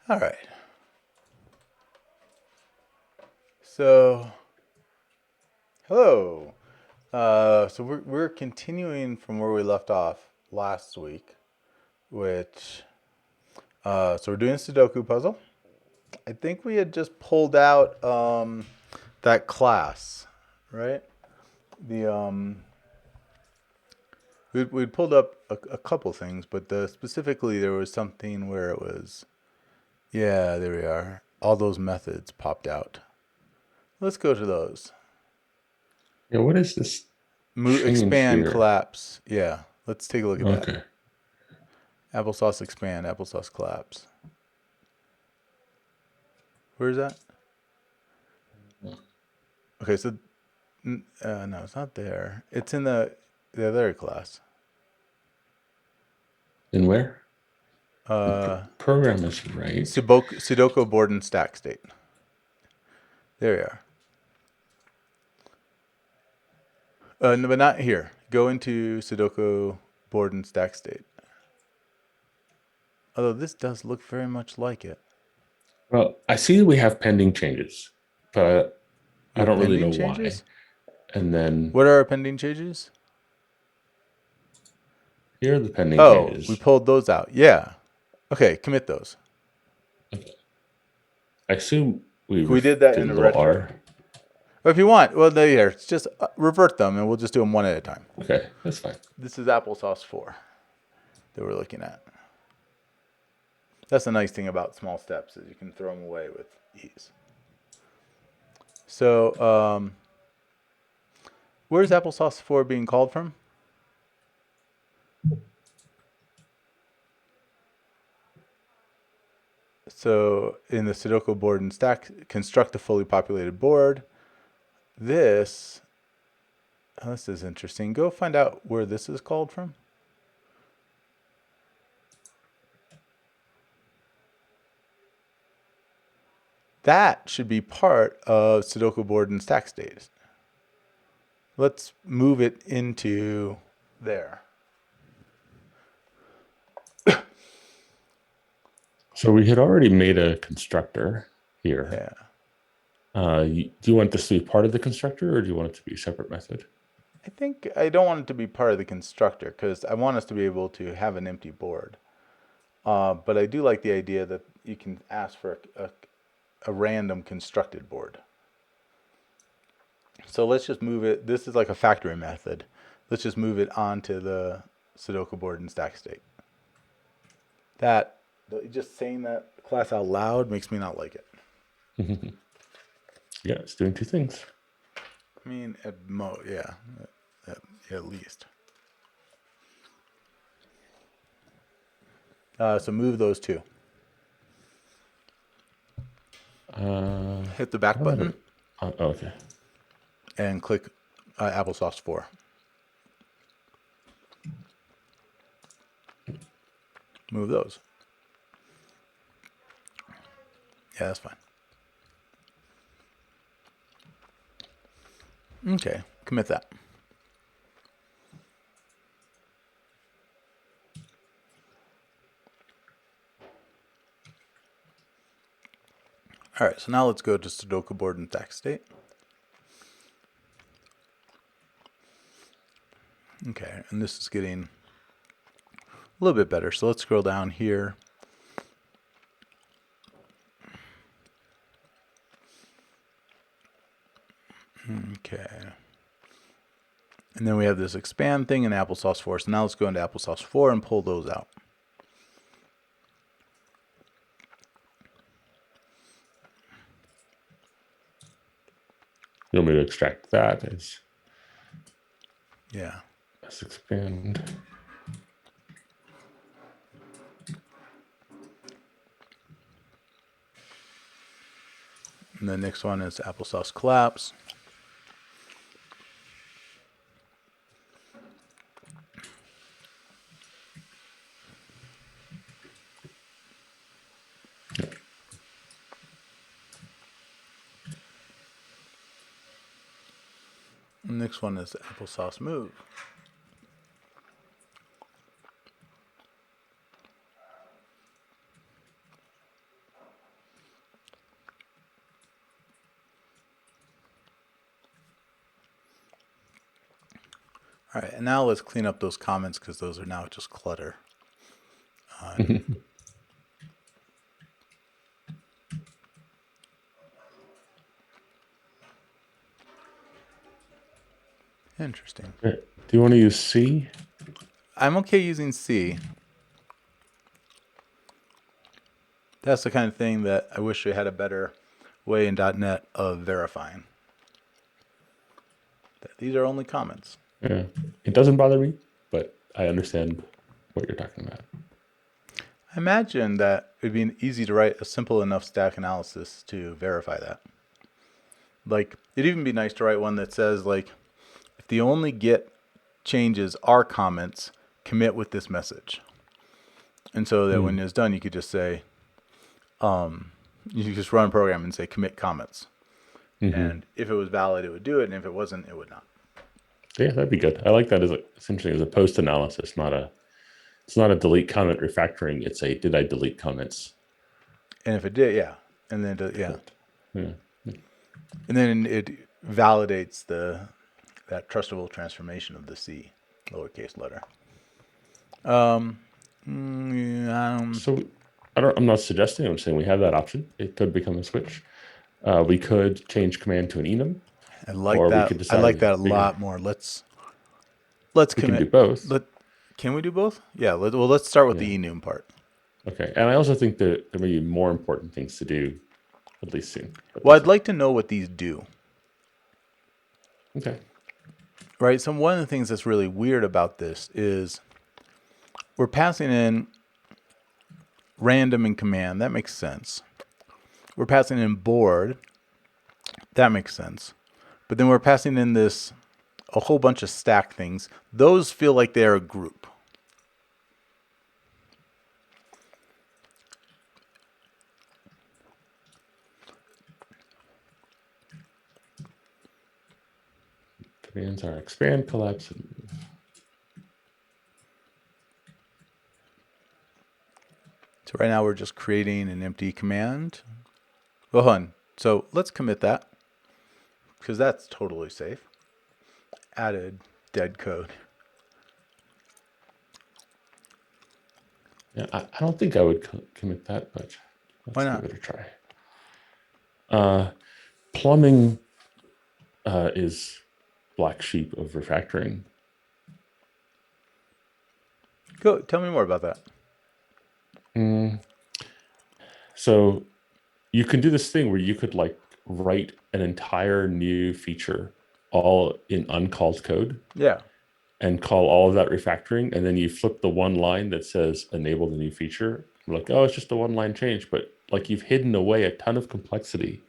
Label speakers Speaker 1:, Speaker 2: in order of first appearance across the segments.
Speaker 1: All right. So, hello. So we're continuing from where we left off last week, which so we're doing a Sudoku puzzle. I think we had just pulled out that class, right? The we'd pulled up a couple things, but specifically there was something where it was, yeah, there we are. All those methods popped out. Let's go to those.
Speaker 2: Yeah, what is this change
Speaker 1: Expand,
Speaker 2: here?
Speaker 1: collapse. Yeah, let's take a look at that.
Speaker 2: Okay.
Speaker 1: Applesauce expand, applesauce collapse. Where is that? Okay, so no, it's not there. It's in the other class.
Speaker 2: And where? The
Speaker 1: Uh,
Speaker 2: program is right.
Speaker 1: Sudoku board and stack state. There we are. No, but not here. Go into Sudoku board and stack state. Although this does look very much like it.
Speaker 2: Well, I see we have pending changes, but
Speaker 1: We
Speaker 2: I
Speaker 1: have
Speaker 2: don't really
Speaker 1: pending
Speaker 2: know why.
Speaker 1: changes.
Speaker 2: And then
Speaker 1: What are our pending changes?
Speaker 2: here are the pending
Speaker 1: Oh, we
Speaker 2: changes.
Speaker 1: pulled those out. Yeah. Okay, commit those.
Speaker 2: Okay. I assume we
Speaker 1: We did that
Speaker 2: did
Speaker 1: in
Speaker 2: a
Speaker 1: a
Speaker 2: little
Speaker 1: retro.
Speaker 2: R.
Speaker 1: Or if you want, well, there. Just revert them, and we'll just do them one at a time.
Speaker 2: Okay, that's fine.
Speaker 1: This is applesauce 4 that we're looking at. That's the nice thing about small steps is you can throw them away with ease. So, where's applesauce 4 being called from? So, in the Sudoku board and stack, construct a fully populated board. This is interesting. Go find out where this is called from. That should be part of Sudoku board and stack state. Let's move it into there.
Speaker 2: So we had already made a constructor here.
Speaker 1: Yeah.
Speaker 2: Do you want this to be part of the constructor or do you want it to be a separate method?
Speaker 1: I think I don't want it to be part of the constructor because I want us to be able to have an empty board. But I do like the idea that you can ask for a random constructed board. So let's just move it. This is like a factory method. Let's just move it onto the Sudoku board in stack state. That, just saying that class out loud makes me not like it.
Speaker 2: Yeah, it's doing two things.
Speaker 1: I mean, yeah, at least. So move those two. Hit the back button
Speaker 2: Okay.
Speaker 1: and click applesauce 4. Move those. Yeah, that's fine. Okay, commit that. All right, so now let's go to Sudoku board and stack state. Okay, and this is getting a little bit better. So let's scroll down here. Okay. And then we have this expand thing in applesauce 4. So now let's go into applesauce 4 and pull those out.
Speaker 2: You want me to extract that as
Speaker 1: Yeah.
Speaker 2: let's expand.
Speaker 1: And the next one is applesauce collapse. The next one is applesauce move. All right, and now let's clean up those comments because those are now just clutter. Interesting.
Speaker 2: Do you want to use C?
Speaker 1: I'm okay using C. That's the kind of thing that I wish we had a better way in .NET of verifying. These are only comments.
Speaker 2: Yeah, it doesn't bother me, but I understand what you're talking about.
Speaker 1: I imagine that it'd be easy to write a simple enough stack analysis to verify that. Like, it'd even be nice to write one that says, like, if the only get changes are comments, commit with this message. And so that when it's done, you could just say, you could just run a program and say commit comments. And if it was valid, it would do it. And if it wasn't, it would not.
Speaker 2: Yeah, that'd be good. I like that as essentially as a post analysis, it's not a delete comment refactoring. It's a did I delete comments?
Speaker 1: And if it did, yeah. And then, yeah.
Speaker 2: Yeah.
Speaker 1: And then it validates that trustable transformation of the C lowercase letter.
Speaker 2: So I'm not suggesting, I'm saying we have that option. It could become a switch. We could change command to an enum.
Speaker 1: I like
Speaker 2: or
Speaker 1: that.
Speaker 2: we could
Speaker 1: I like
Speaker 2: decide
Speaker 1: that a lot more. Let's
Speaker 2: we can do
Speaker 1: commit.
Speaker 2: both.
Speaker 1: Can we do both? Yeah. Let's start with the enum part.
Speaker 2: Okay. And I also think that there may be more important things to do, at least soon.
Speaker 1: Well, I'd like to know what these do.
Speaker 2: Okay.
Speaker 1: Right. So one of the things that's really weird about this is we're passing in random and command. That makes sense. We're passing in board. That makes sense. But then we're passing in a whole bunch of stack things. Those feel like they're a group.
Speaker 2: Commands are expand, collapse, and move.
Speaker 1: So right now we're just creating an empty command. Well, hold on. So let's commit that because that's totally safe. Added dead code.
Speaker 2: Yeah, I don't think I would commit that, but
Speaker 1: Why
Speaker 2: let's
Speaker 1: not?
Speaker 2: give it a try. Plumbing is black sheep of refactoring.
Speaker 1: Go tell me more about that.
Speaker 2: So you can do this thing where you could like write an entire new feature all in uncalled code.
Speaker 1: Yeah.
Speaker 2: And call all of that refactoring, and then you flip the one line that says enable the new feature. You're like, oh, it's just a one line change, but like you've hidden away a ton of complexity.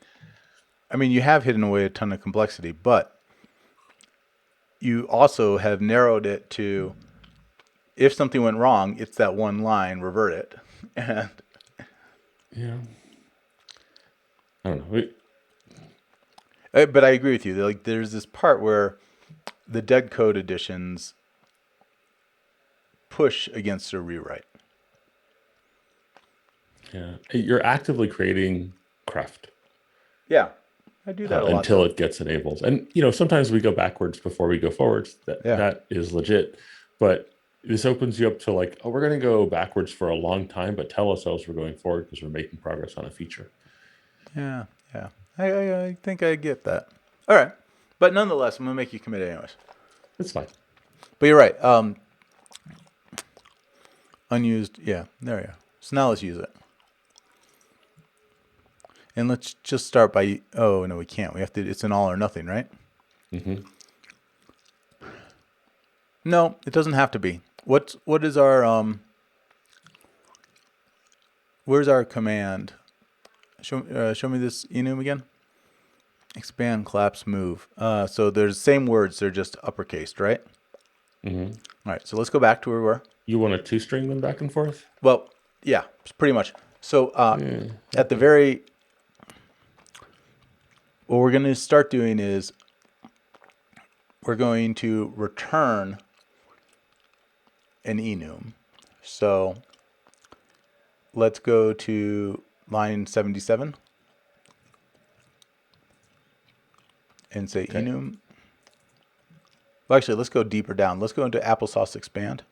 Speaker 1: I mean, you have hidden away a ton of complexity, but you also have narrowed it to if something went wrong, it's that one line, revert it. And
Speaker 2: yeah, I don't know.
Speaker 1: but I agree with you. Like, there's this part where the dead code additions push against a rewrite.
Speaker 2: Yeah, you're actively creating craft.
Speaker 1: Yeah, I do that a lot
Speaker 2: until it gets enabled. And sometimes we go backwards before we go forwards. That is legit. But this opens you up to like, oh, we're going to go backwards for a long time, but tell ourselves we're going forward because we're making progress on a feature.
Speaker 1: Yeah. I think I get that. All right. But nonetheless, I'm going to make you commit anyways.
Speaker 2: It's fine.
Speaker 1: But you're right. Unused. Yeah, there we go. So now let's use it. And let's just start by, oh, no, we can't. We have to, it's an all or nothing, right?
Speaker 2: Mm-hmm.
Speaker 1: No, it doesn't have to be. What is our, where's our command? Show me this enum again. Expand, collapse, move. So there's the same words. They're just uppercased, right?
Speaker 2: Mm-hmm.
Speaker 1: All right. So let's go back to where we were.
Speaker 2: You want to two-string them back and forth?
Speaker 1: Well, yeah, pretty much. So at the very, what we're going to start doing is we're going to return an enum. So let's go to line 77 and say enum. Well, actually, let's go deeper down. Let's go into applesauce expand.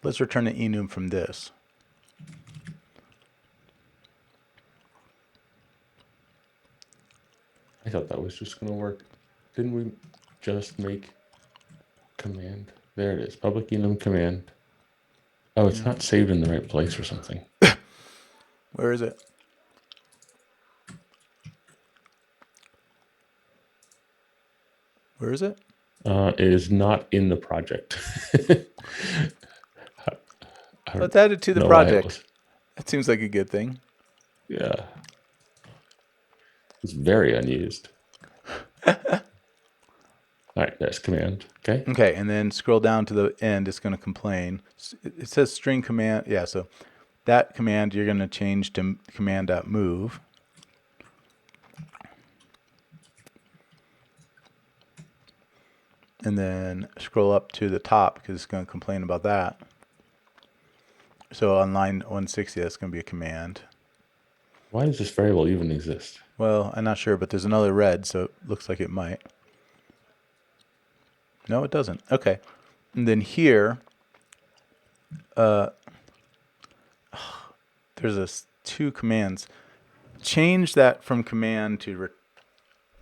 Speaker 1: Let's return the enum from this.
Speaker 2: I thought that was just going to work. Didn't we just make command? There it is. Public enum command. Oh, it's not saved in the right place or something.
Speaker 1: Where is it? Where is it?
Speaker 2: It is not in the project.
Speaker 1: Let's add it to the project. That seems like a good thing.
Speaker 2: Yeah. It's very unused. All right, there's command. Okay.
Speaker 1: Okay, and then scroll down to the end. It's going to complain. It says string command. Yeah, so that command you're going to change to command.move. And then scroll up to the top because it's going to complain about that. So on line 160, that's going to be a command.
Speaker 2: Why does this variable even exist?
Speaker 1: Well, I'm not sure, but there's another red, so it looks like it might. No, it doesn't. Okay. And then here, there's two commands. Change that from command to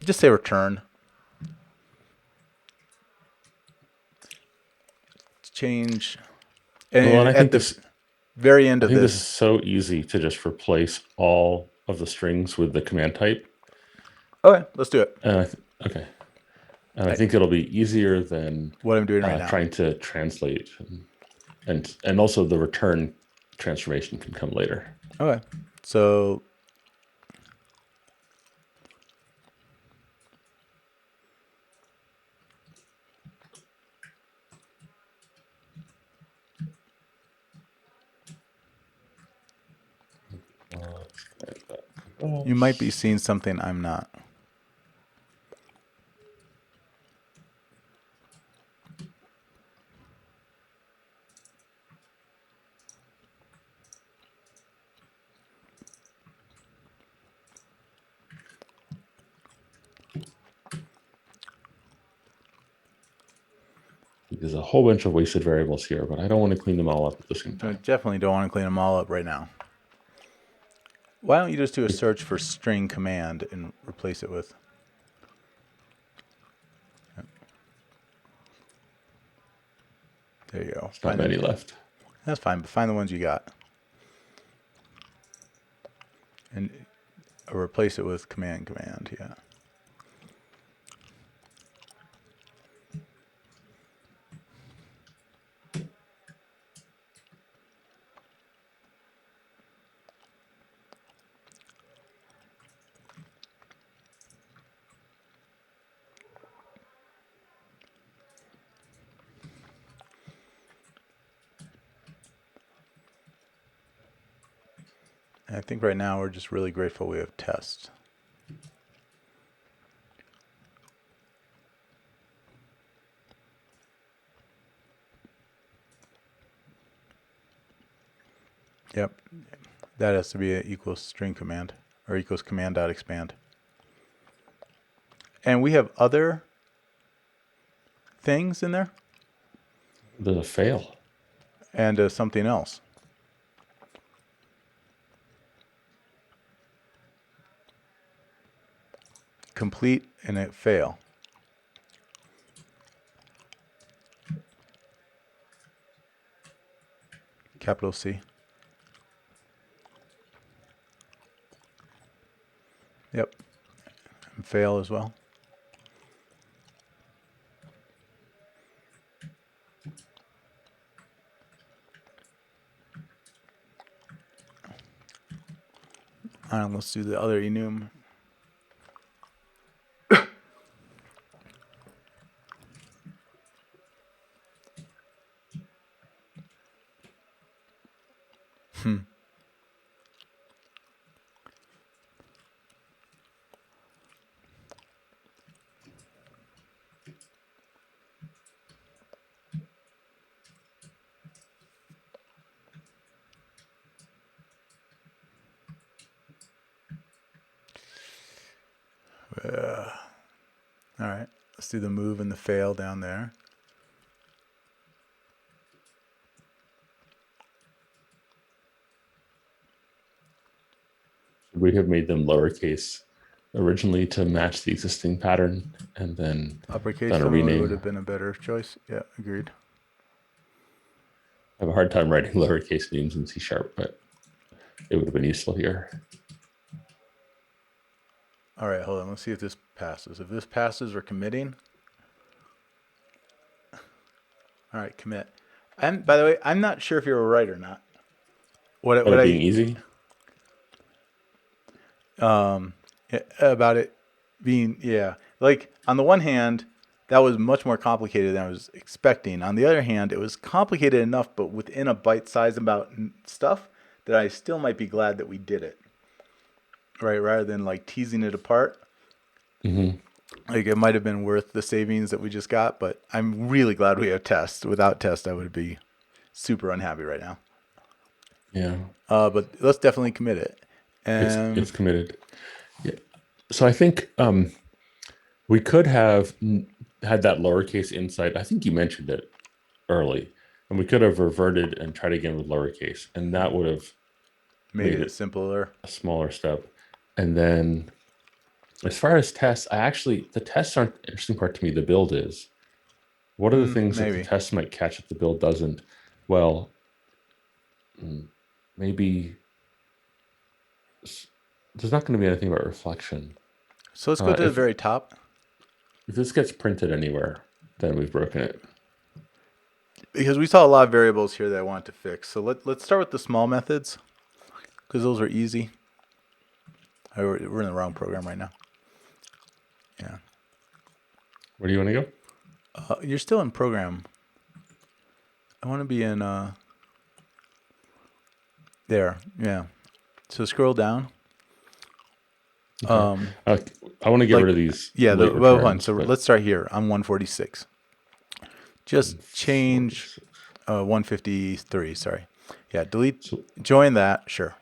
Speaker 1: just say return. Change. And
Speaker 2: I
Speaker 1: at
Speaker 2: think
Speaker 1: the very end of
Speaker 2: this
Speaker 1: this
Speaker 2: is so easy to just replace all of the strings with the command type.
Speaker 1: Okay, let's do it.
Speaker 2: Okay. And I think it'll be easier than
Speaker 1: what I'm doing right now.
Speaker 2: Trying to translate, and also the return transformation can come later.
Speaker 1: Okay, so you might be seeing something I'm not.
Speaker 2: There's a whole bunch of wasted variables here, but I don't want to clean them all up at the same time.
Speaker 1: I definitely don't want to clean them all up right now. Why don't you just do a search for string command and replace it with? There you go.
Speaker 2: There's not many left.
Speaker 1: That's fine, but find the ones you got. And replace it with command, yeah. And I think right now we're just really grateful we have tests. Yep, that has to be an equals string command or equals command.expand. And we have other things in there.
Speaker 2: There's a fail.
Speaker 1: And something else. Complete and it fail. Capital C. Yep. And fail as well. Let's do the other enum. All right. Let's do the move and the fail down there.
Speaker 2: We have made them lowercase originally to match the existing pattern, and then
Speaker 1: Uppercase
Speaker 2: done a
Speaker 1: probably
Speaker 2: rename.
Speaker 1: would have been a better choice. Yeah, agreed.
Speaker 2: I have a hard time writing lowercase names in C#, but it would have been useful here.
Speaker 1: All right, hold on. Let's see if this passes. If this passes, we're committing. All right, commit. And by the way, I'm not sure if you're right or not. What
Speaker 2: About it being easy?
Speaker 1: About it being, yeah. Like, on the one hand, that was much more complicated than I was expecting. On the other hand, it was complicated enough, but within a bite size about stuff that I still might be glad that we did it. Right? Rather than like teasing it apart.
Speaker 2: Mm-hmm.
Speaker 1: Like, it might have been worth the savings that we just got, but I'm really glad we have tests. Without test, I would be super unhappy right now.
Speaker 2: Yeah.
Speaker 1: But let's definitely commit it.
Speaker 2: It's committed. Yeah. So I think we could have had that lowercase insight. I think you mentioned it early, and we could have reverted and tried again with lowercase, and that would have
Speaker 1: made it simpler.
Speaker 2: A smaller step. And then as far as tests, the tests aren't the interesting part to me. The build is. What are the things that the test might catch if the build doesn't? Well, maybe there's not going to be anything about reflection.
Speaker 1: So let's go to the very top.
Speaker 2: If this gets printed anywhere, then we've broken it.
Speaker 1: Because we saw a lot of variables here that I want to fix. So let's start with the small methods, because those are easy. We're in the wrong program right now. Yeah.
Speaker 2: Where do you want to
Speaker 1: go? You're still in program. I want to be in there. Yeah. So scroll down.
Speaker 2: Okay. I want to get rid of these.
Speaker 1: Yeah. So let's start here on 146. Just change 153. Sorry. Yeah. Delete. Join that. Sure.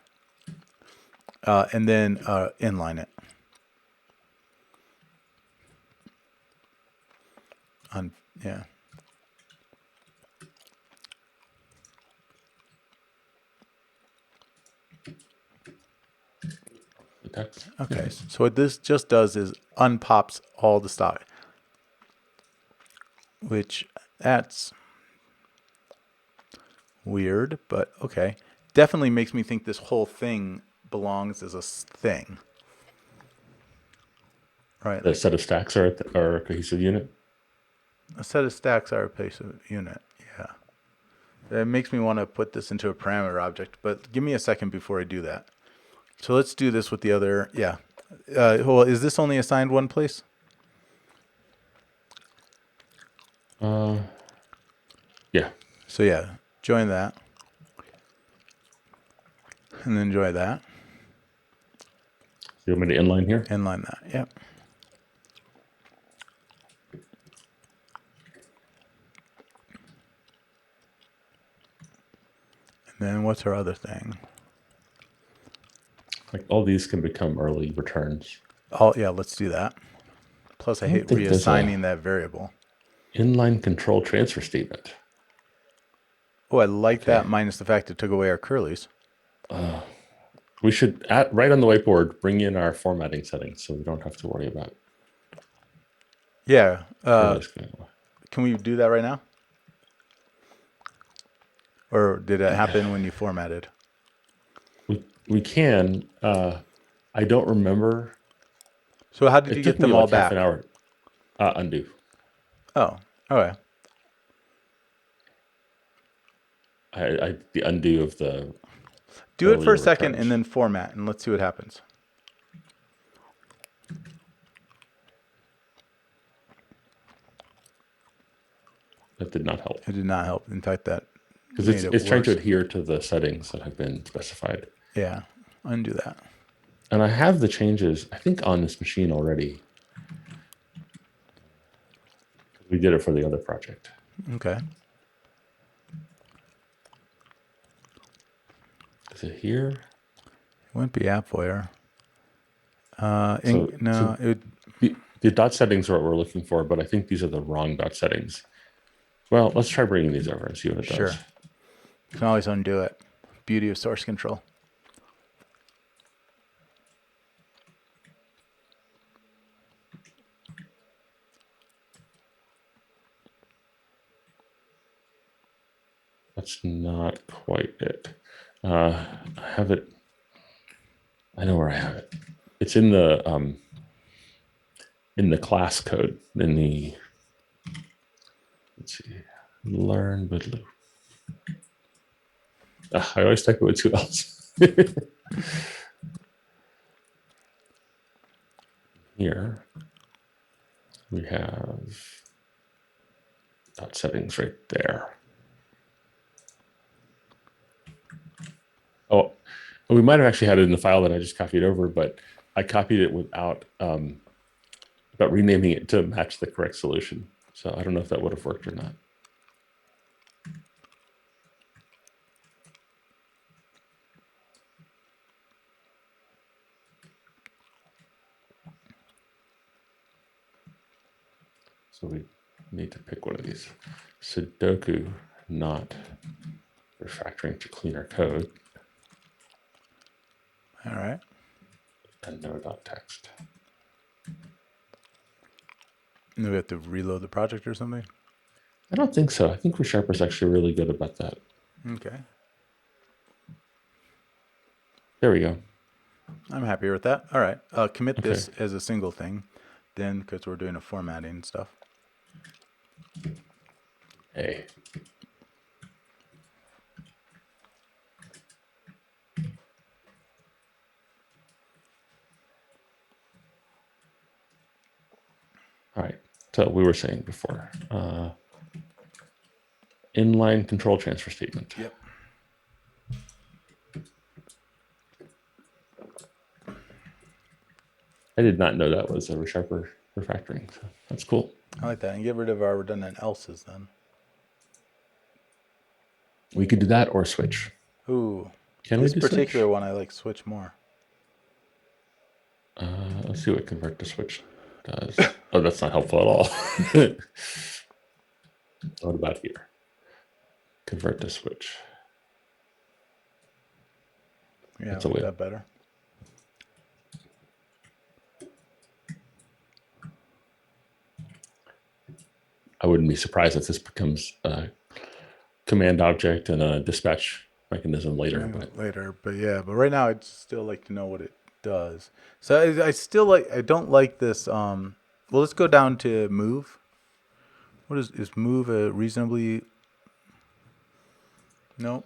Speaker 1: And then inline it. Yeah. Okay. So what this just does is unpops all the stock, which that's weird, but okay. Definitely makes me think this whole thing belongs as a thing. Right.
Speaker 2: The set of stacks are a cohesive unit?
Speaker 1: A set of stacks are a cohesive unit, yeah. That makes me want to put this into a parameter object, but give me a second before I do that. So let's do this with the other, yeah. Well, is this only assigned one place?
Speaker 2: Yeah.
Speaker 1: So yeah, join that. And then join that.
Speaker 2: You want me to inline here?
Speaker 1: Inline that, yep. And then what's our other thing?
Speaker 2: Like all these can become early returns.
Speaker 1: Oh yeah, let's do that. Plus I hate reassigning that variable.
Speaker 2: Inline control transfer statement.
Speaker 1: Oh, I like that, minus the fact it took away our curlies.
Speaker 2: We should, right on the whiteboard, bring in our formatting settings so we don't have to worry about.
Speaker 1: Yeah. Can we do that right now? Or did it happen when you formatted?
Speaker 2: We can. I don't remember.
Speaker 1: So how did you get them all back?
Speaker 2: Half an hour. Undo.
Speaker 1: Oh, okay.
Speaker 2: The undo of the.
Speaker 1: Do it for a second and then format, and let's see what happens.
Speaker 2: That did not help.
Speaker 1: It did not help. In fact, that
Speaker 2: because it's trying to adhere to the settings that have been specified.
Speaker 1: Yeah, undo that.
Speaker 2: And I have the changes, I think, on this machine already. We did it for the other project.
Speaker 1: Okay.
Speaker 2: Is it here?
Speaker 1: It wouldn't be AppWare. The
Speaker 2: the dot settings are what we're looking for, but I think these are the wrong dot settings. Well, let's try bringing these over and see what it does.
Speaker 1: You can always undo it. Beauty of source control.
Speaker 2: That's not quite it. I have it. I know where I have it. It's in the class code. Let's see, learn bootloop. I always type it with 2 L's. Here we have dot settings right there. Oh, we might have actually had it in the file that I just copied over, but I copied it without renaming it to match the correct solution. So I don't know if that would have worked or not. So we need to pick one of these. Sudoku, not refactoring to cleaner code.
Speaker 1: All right.
Speaker 2: And no.text.
Speaker 1: Do we have to reload the project or something?
Speaker 2: I don't think so. I think ReSharper's actually really good about that.
Speaker 1: Okay.
Speaker 2: There we go.
Speaker 1: I'm happy with that. All right. Commit this as a single thing then, because we're doing a formatting stuff.
Speaker 2: Hey. All right. So we were saying before, inline control transfer statement.
Speaker 1: Yep.
Speaker 2: I did not know that was a ReSharper refactoring. So that's cool.
Speaker 1: I like that. And get rid of our redundant else's then.
Speaker 2: We could do that or switch.
Speaker 1: Ooh.
Speaker 2: Can we
Speaker 1: this
Speaker 2: do
Speaker 1: particular
Speaker 2: switch?
Speaker 1: one I like switch more.
Speaker 2: Let's see what convert to switch does. Oh, that's not helpful at all. What about here? Convert to switch.
Speaker 1: Yeah,
Speaker 2: that's a
Speaker 1: like
Speaker 2: win.
Speaker 1: that better.
Speaker 2: I wouldn't be surprised if this becomes a command object and a dispatch mechanism later.
Speaker 1: But yeah, but right now I'd still like to know what it does. So I still like, I don't like this. Well, let's go down to move. What is move a reasonably? No.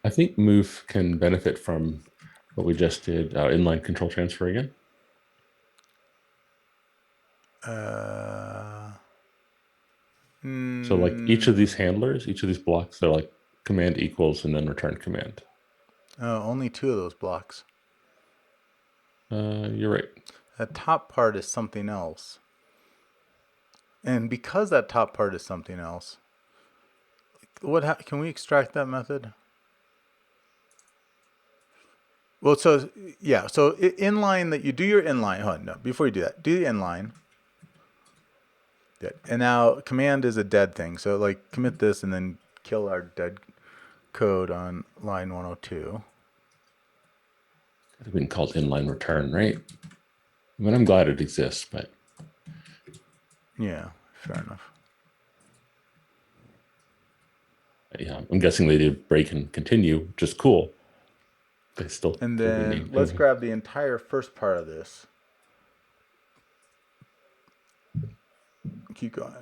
Speaker 2: I think move can benefit from what we just did, inline control transfer again. So like each of these handlers, each of these blocks, they're like command equals and then return command.
Speaker 1: Only 2 of those blocks.
Speaker 2: You're right.
Speaker 1: The top part is something else. And because that top part is something else, can we extract that method? Well, so yeah, so inline that you do your inline. Oh no, before you do that, do the inline. Good. And now command is a dead thing. So like commit this and then kill our dead code on line 102.
Speaker 2: Could have been called inline return, right? I mean, I'm glad it exists, but
Speaker 1: yeah, fair enough.
Speaker 2: Yeah, I'm guessing they did break and continue, which is cool. They still.
Speaker 1: And then let's grab the entire first part of this. Keep going.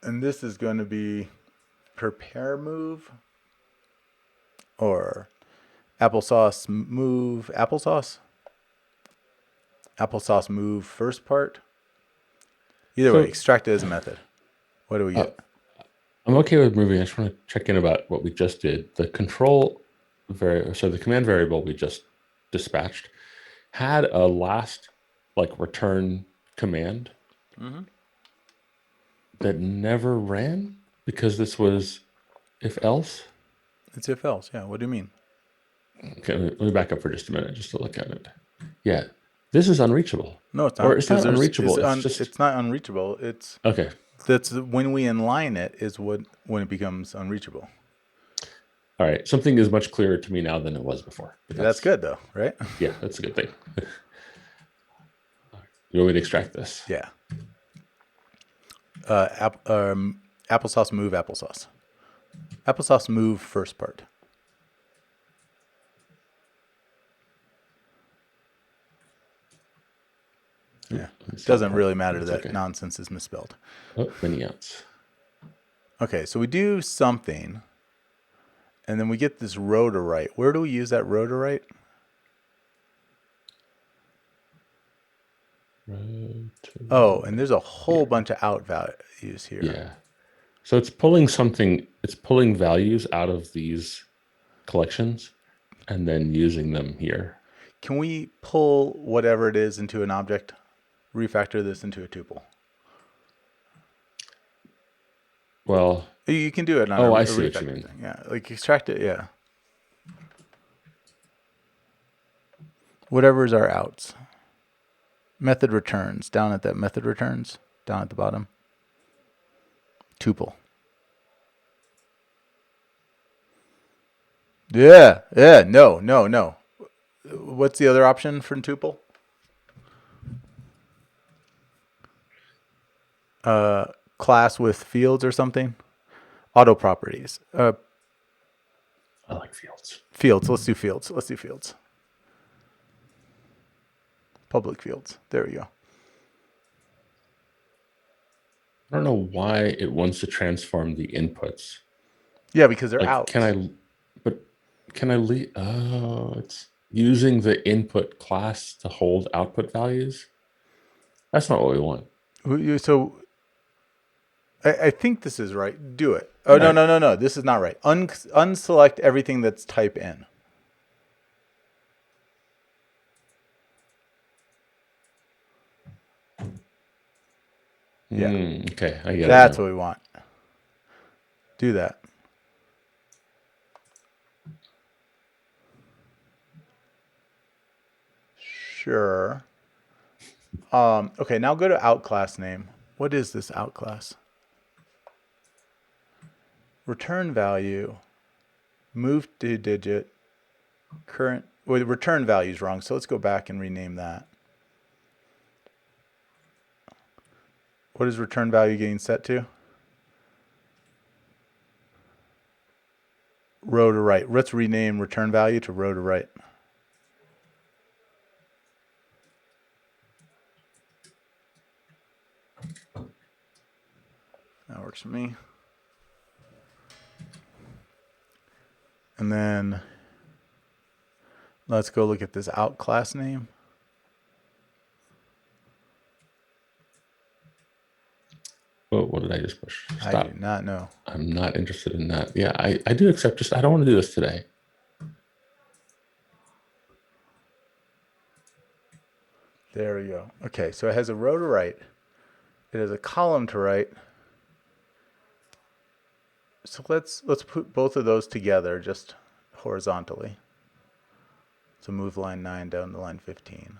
Speaker 1: And this is going to be prepare move or applesauce move applesauce. Applesauce move first part. Either way, extract it as a method. What do we get?
Speaker 2: I'm okay with moving. I just want to check in about what we just did. The the command variable we just dispatched had a last like return command that never ran because this was if else.
Speaker 1: It's if else. Yeah. What do you mean?
Speaker 2: Okay, let me back up for just a minute just to look at it. Yeah. This is unreachable.
Speaker 1: No, it's
Speaker 2: Or
Speaker 1: not,
Speaker 2: it's
Speaker 1: because
Speaker 2: not unreachable. It's just
Speaker 1: it's not unreachable. It's
Speaker 2: okay.
Speaker 1: that's when we inline it is when it becomes unreachable.
Speaker 2: All right. Something is much clearer to me now than it was before. But
Speaker 1: That's good though, right?
Speaker 2: yeah, that's a good thing. You want me to extract this?
Speaker 1: Yeah. Applesauce move applesauce. Applesauce move first part. Yeah. Doesn't really matter that
Speaker 2: okay.
Speaker 1: nonsense is misspelled.
Speaker 2: Oh, many outs.
Speaker 1: Okay, so we do something, and then we get this row to write. Where do we use that row to write? Oh, and there's a whole bunch of out values here.
Speaker 2: Yeah. So it's pulling something, it's pulling values out of these collections and then using them here.
Speaker 1: Can we pull whatever it is into an object? Refactor this into a tuple.
Speaker 2: Well,
Speaker 1: You can do it on a
Speaker 2: I see what you
Speaker 1: refactor
Speaker 2: mean.
Speaker 1: thing. Yeah, like extract it, yeah. Whatever is our outs. Method returns, down at that method returns, down at the bottom. Tuple. Yeah, no. What's the other option for tuple? Class with fields or something. Auto properties.
Speaker 2: I like fields.
Speaker 1: Fields. Let's do fields. Public fields. There we go.
Speaker 2: I don't know why it wants to transform the inputs.
Speaker 1: Yeah, because they're
Speaker 2: Like,
Speaker 1: outs.
Speaker 2: can I leave? Oh, it's using the input class to hold output values. That's not what we want.
Speaker 1: So I think this is right. Do it. Oh,
Speaker 2: right.
Speaker 1: No. This is not right. Unselect everything that's type in. Yeah.
Speaker 2: Okay, I get it.
Speaker 1: That's what we want. Do that. Sure. Okay, now go to out class name. What is this out class? Return value, move to digit, current. Well, the return value is wrong, so let's go back and rename that. What is return value getting set to? Row to right. Let's rename return value to row to right. That works for me. And then let's go look at this out class name.
Speaker 2: Oh, what did I just push? Stop.
Speaker 1: I do not know.
Speaker 2: I'm not interested in that. Yeah, I do accept. Just I don't want to do this today.
Speaker 1: There we go. Okay, so it has a row to write. It has a column to write. So let's put both of those together just horizontally. So move line 9 down to line 15.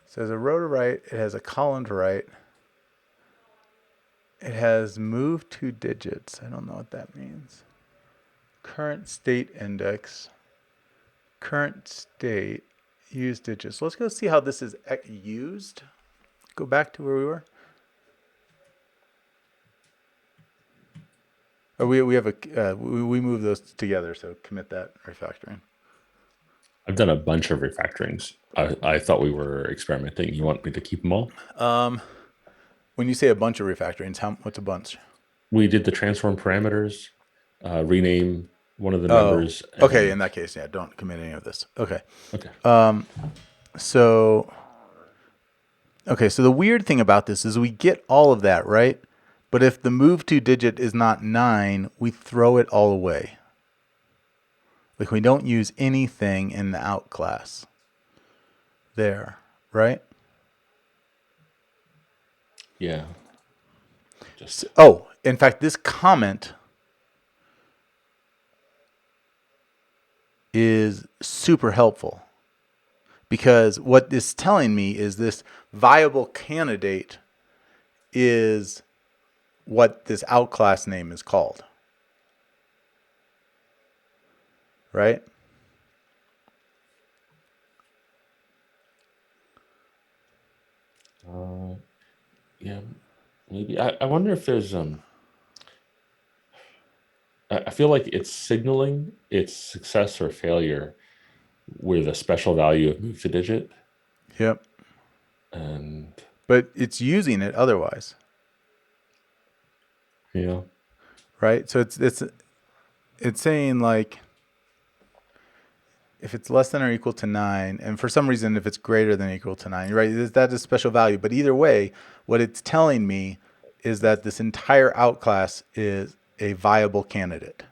Speaker 1: So it has a row to write. It has a column to write. It has move 2 digits. I don't know what that means. Current state index. Current state. Use digits. Let's go see how this is used. Go back to where we were. Oh, we have a we move those together. So commit that refactoring.
Speaker 2: I've done a bunch of refactorings. I thought we were experimenting. You want me to keep them all?
Speaker 1: When you say a bunch of refactorings, what's a bunch?
Speaker 2: We did the transform parameters, rename one of the members.
Speaker 1: Okay, in that case, yeah, don't commit any of this. Okay.
Speaker 2: Okay.
Speaker 1: So the weird thing about this is we get all of that, right? But if the move 2 digit is not 9, we throw it all away. Like we don't use anything in the out class there, right?
Speaker 2: Yeah. Just
Speaker 1: In fact, this comment is super helpful because what it's telling me is this viable candidate is what this outclass name is called. Right?
Speaker 2: yeah, maybe. I wonder if there's I feel like it's signaling its success or failure with a special value of move to digit.
Speaker 1: Yep.
Speaker 2: And
Speaker 1: But it's using it otherwise.
Speaker 2: yeah.
Speaker 1: Right? So it's saying like if it's less than or equal to 9, and for some reason if it's greater than or equal to 9, right? That is special value. But either way, what it's telling me is that this entire outclass is a viable candidate.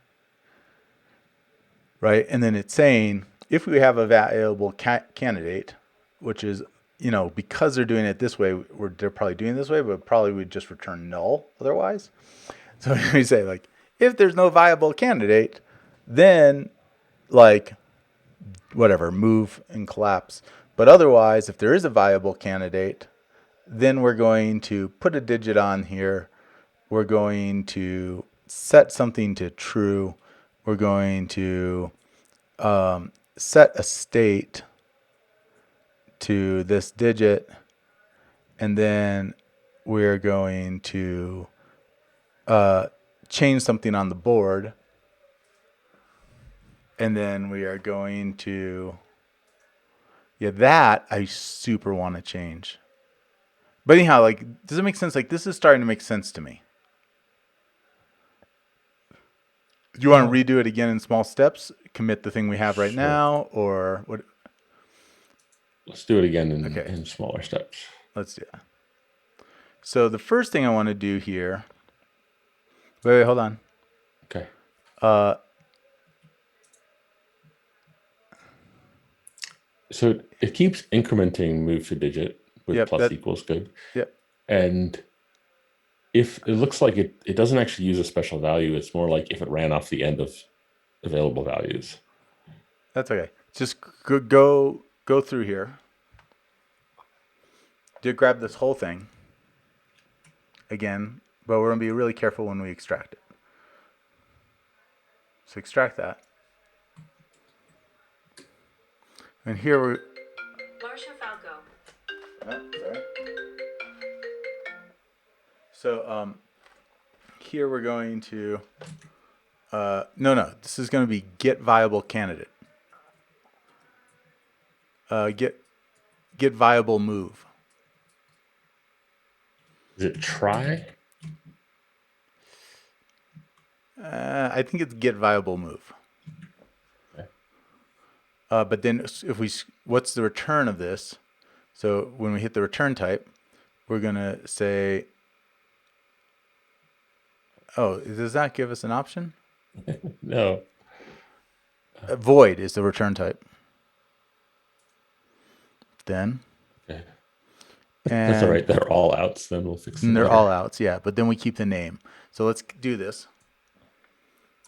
Speaker 1: Right? And then it's saying if we have a viable candidate, which is, because they're doing it this way, they're probably doing it this way, but probably would just return null otherwise. So we say like, if there's no viable candidate, then like whatever, move and collapse. But otherwise, if there is a viable candidate, then we're going to put a digit on here. We're going to set something to true. We're going to set a state to this digit, and then we're going to change something on the board, and then we are going to, that I super want to change. But anyhow, like, does it make sense? Like, this is starting to make sense to me. Do you want to redo it again in small steps? Commit the thing we have right now, or what?
Speaker 2: Let's do it again
Speaker 1: Okay.
Speaker 2: in smaller steps.
Speaker 1: Let's do that. So the first thing I want to do here. Wait, hold on.
Speaker 2: Okay. So it keeps incrementing move to digit with plus equals good.
Speaker 1: Yep.
Speaker 2: And if it looks like it doesn't actually use a special value, it's more like if it ran off the end of available values.
Speaker 1: That's okay. Just go through here. Do grab this whole thing again, but we're going to be really careful when we extract it. So extract that. And here we're...
Speaker 3: Marcia Falco.
Speaker 1: Sorry. So here we're going to... no. This is going to be get viable candidate. Get viable move.
Speaker 2: Is it try?
Speaker 1: I think it's get viable move.
Speaker 2: Okay.
Speaker 1: But then what's the return of this? So when we hit the return type, we're going to say, does that give us an option?
Speaker 2: No.
Speaker 1: Void is the return type. Then.
Speaker 2: Okay.
Speaker 1: And
Speaker 2: that's all right. They're all outs. Then we'll fix them.
Speaker 1: They're
Speaker 2: later.
Speaker 1: all outs, yeah. But then we keep the name. So let's do this.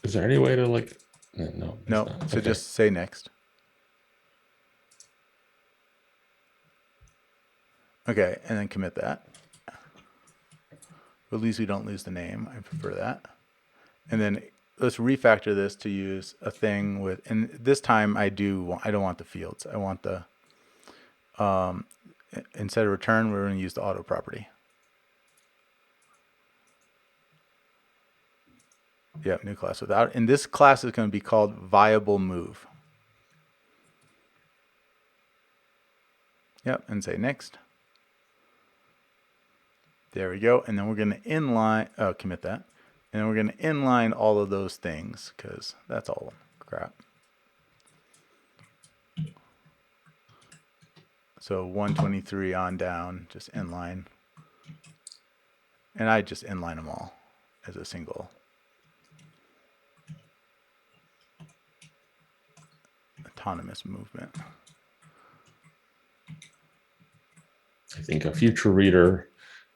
Speaker 2: Is there any way to like? No.
Speaker 1: No. So okay. Just say next. Okay, and then commit that. At least we don't lose the name. I prefer that. And then let's refactor this to use a thing with, and this time I don't want the fields. I want the, instead of return, we're going to use the auto property. Yeah, new class without, and this class is going to be called viable move. Yep, and say next. There we go. And then we're going to inline, commit that. And then we're going to inline all of those things because that's all crap. So 123 on down, just inline. And I just inline them all as a single. Autonomous movement.
Speaker 2: I think a future reader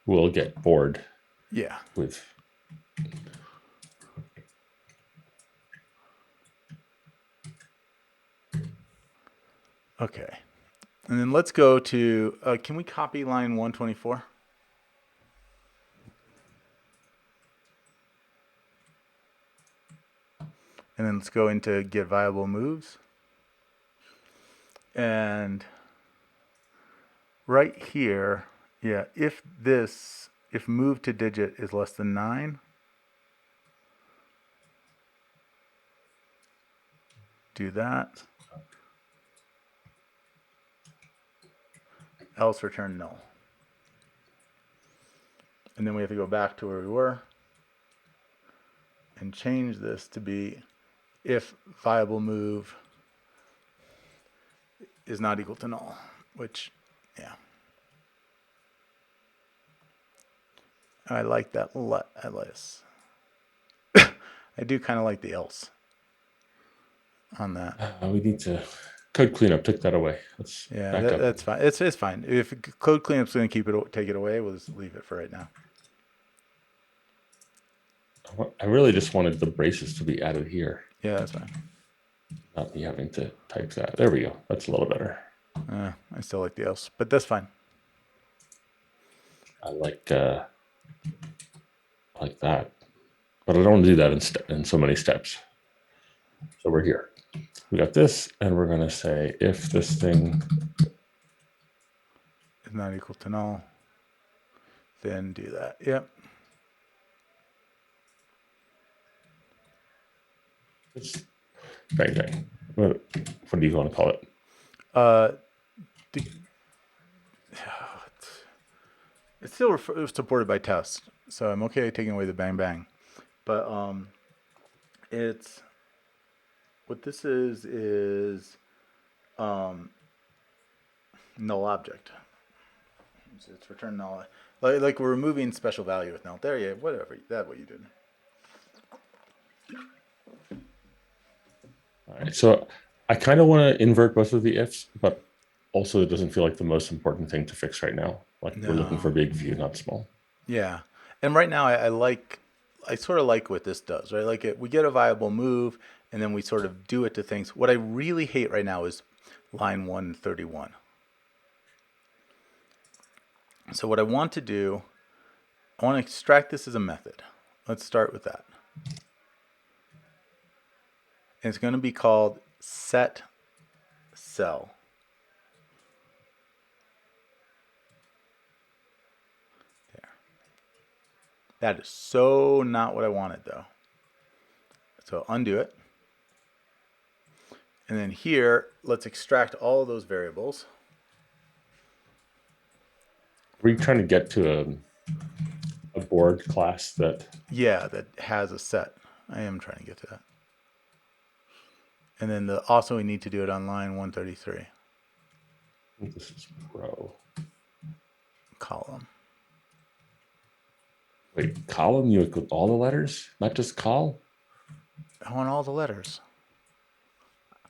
Speaker 2: will get bored
Speaker 1: Yeah.
Speaker 2: with.
Speaker 1: Okay. And then let's go to, can we copy line 124? And then let's go into get viable moves. And right here, yeah, if move to digit is less than 9, do that. Else return null. And then we have to go back to where we were and change this to be if viable move is not equal to null, which, yeah. I like that less. I do kind of like the else on that.
Speaker 2: We need to code cleanup. Took that away. Let's
Speaker 1: Yeah,
Speaker 2: back up.
Speaker 1: that's fine. It's fine. If code cleanup's going to take it away, we'll just leave it for right now.
Speaker 2: I really just wanted the braces to be added here.
Speaker 1: Yeah, that's fine.
Speaker 2: Not me having to type that. There we go. That's a little better.
Speaker 1: I still like the else, but that's fine.
Speaker 2: I like that, but I don't want to do that in so many steps. So we're here. We got this, and we're going to say if this thing
Speaker 1: is not equal to null, then do that. Yep.
Speaker 2: Bang bang. What do you want to call it?
Speaker 1: It's still supported by test, so I'm okay taking away the bang bang. But it's what this is null object. So it's return null. Like we're removing special value with null. There, yeah, whatever. That's what you did.
Speaker 2: All right. So I kind of want to invert both of the ifs, but also it doesn't feel like the most important thing to fix right now. Like we're looking for big view, not small.
Speaker 1: Yeah, and right now I sort of like what this does. Right, like we get a viable move, and then we sort of do it to things. What I really hate right now is line 131. So what I want to do, I want to extract this as a method. Let's start with that. And it's going to be called set cell. There. That is so not what I wanted though. So undo it. And then here, let's extract all of those variables.
Speaker 2: Were you trying to get to a board class that?
Speaker 1: Yeah, that has a set. I am trying to get to that. And then also we need to do it on line 133.
Speaker 2: This is row.
Speaker 1: Column.
Speaker 2: Wait, column? You include all the letters, not just col?
Speaker 1: I want all the letters.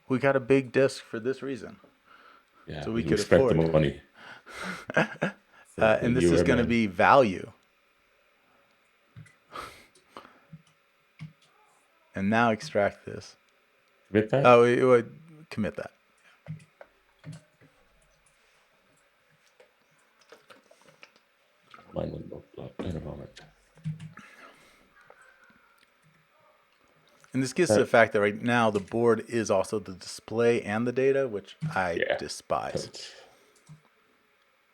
Speaker 1: We got a big disk for this reason.
Speaker 2: Yeah,
Speaker 1: so we
Speaker 2: you
Speaker 1: could
Speaker 2: spent
Speaker 1: afford
Speaker 2: the money.
Speaker 1: and this is going to be value. And now extract this.
Speaker 2: Commit that?
Speaker 1: Oh, it would commit that.
Speaker 2: Mine will look in a moment.
Speaker 1: And this gets to the fact that right now the board is also the display and the data, which I despise.
Speaker 2: Is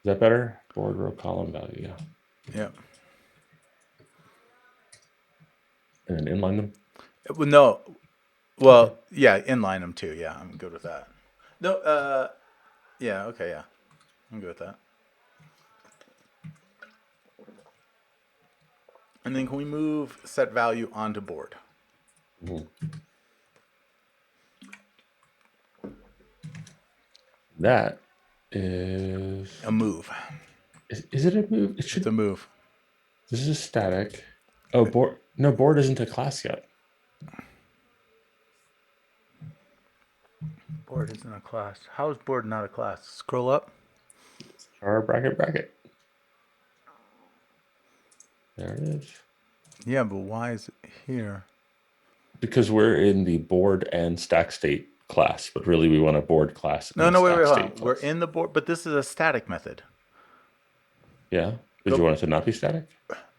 Speaker 2: that better? Board row column value, yeah.
Speaker 1: Yep.
Speaker 2: And then inline them?
Speaker 1: Well, no. Well, yeah, inline them too. Yeah, I'm good with that. No, yeah, okay, yeah. I'm good with that. And then can we move set value onto board?
Speaker 2: Mm-hmm. That is
Speaker 1: a move.
Speaker 2: Is it a move?
Speaker 1: It's a move.
Speaker 2: This is static. Oh, board. No, board isn't a class yet.
Speaker 1: Board isn't a class. How is board not a class? Scroll up.
Speaker 2: Char bracket. There it is.
Speaker 1: Yeah, but why is it here?
Speaker 2: Because we're in the board and stack state class, but really we want a board class and
Speaker 1: No, wait,
Speaker 2: stack
Speaker 1: hold
Speaker 2: state
Speaker 1: on. We're
Speaker 2: class.
Speaker 1: in the board, but this is a static method.
Speaker 2: Yeah. Did you want it to not be static?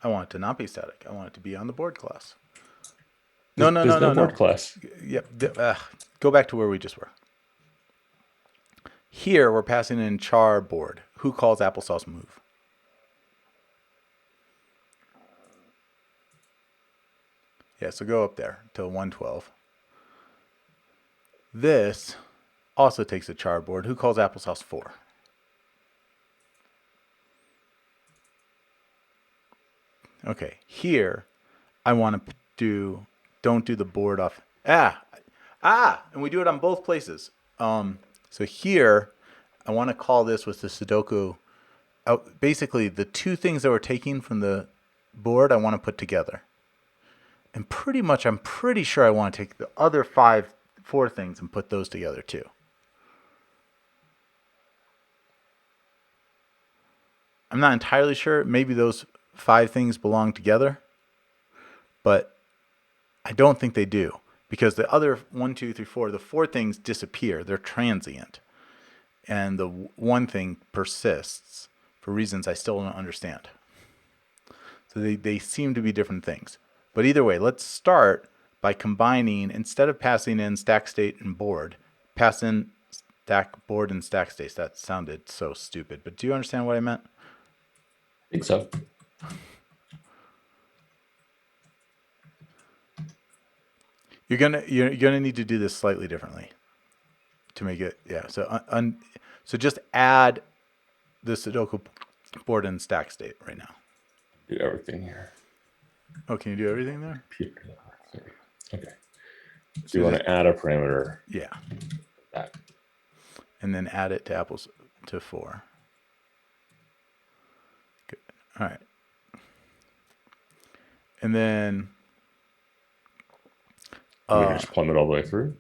Speaker 1: I want it to not be static. I want it to be on the board class.
Speaker 2: There's no board class.
Speaker 1: Yep. Go back to where we just were. Here, we're passing in char board. Who calls applesauce move? Yeah, so go up there to 112. This also takes a char board. Who calls applesauce 4? Okay, here, I want to don't do the board off. And we do it on both places. So here, I want to call this with the Sudoku. Basically, the two things that we're taking from the board, I want to put together. And I'm pretty sure I want to take the other 4 things and put those together too. I'm not entirely sure. Maybe those 5 things belong together, but I don't think they do, because the other 1, 2, 3, 4, the 4 things disappear. They're transient, and the 1 thing persists for reasons I still don't understand. So they seem to be different things. But either way, let's start by combining, instead of passing in stack state and board, pass in stack board and stack state. That sounded so stupid, but do you understand what I meant?
Speaker 2: I think so.
Speaker 1: You're gonna need to do this slightly differently to make it, yeah. So just add the Sudoku board and stack state right now.
Speaker 2: Do everything here.
Speaker 1: Oh, can you do everything there?
Speaker 2: Okay. So you want to add a parameter.
Speaker 1: Yeah.
Speaker 2: That.
Speaker 1: And then add it to 4. Good. All right. And then
Speaker 2: we just plumb it all the way through.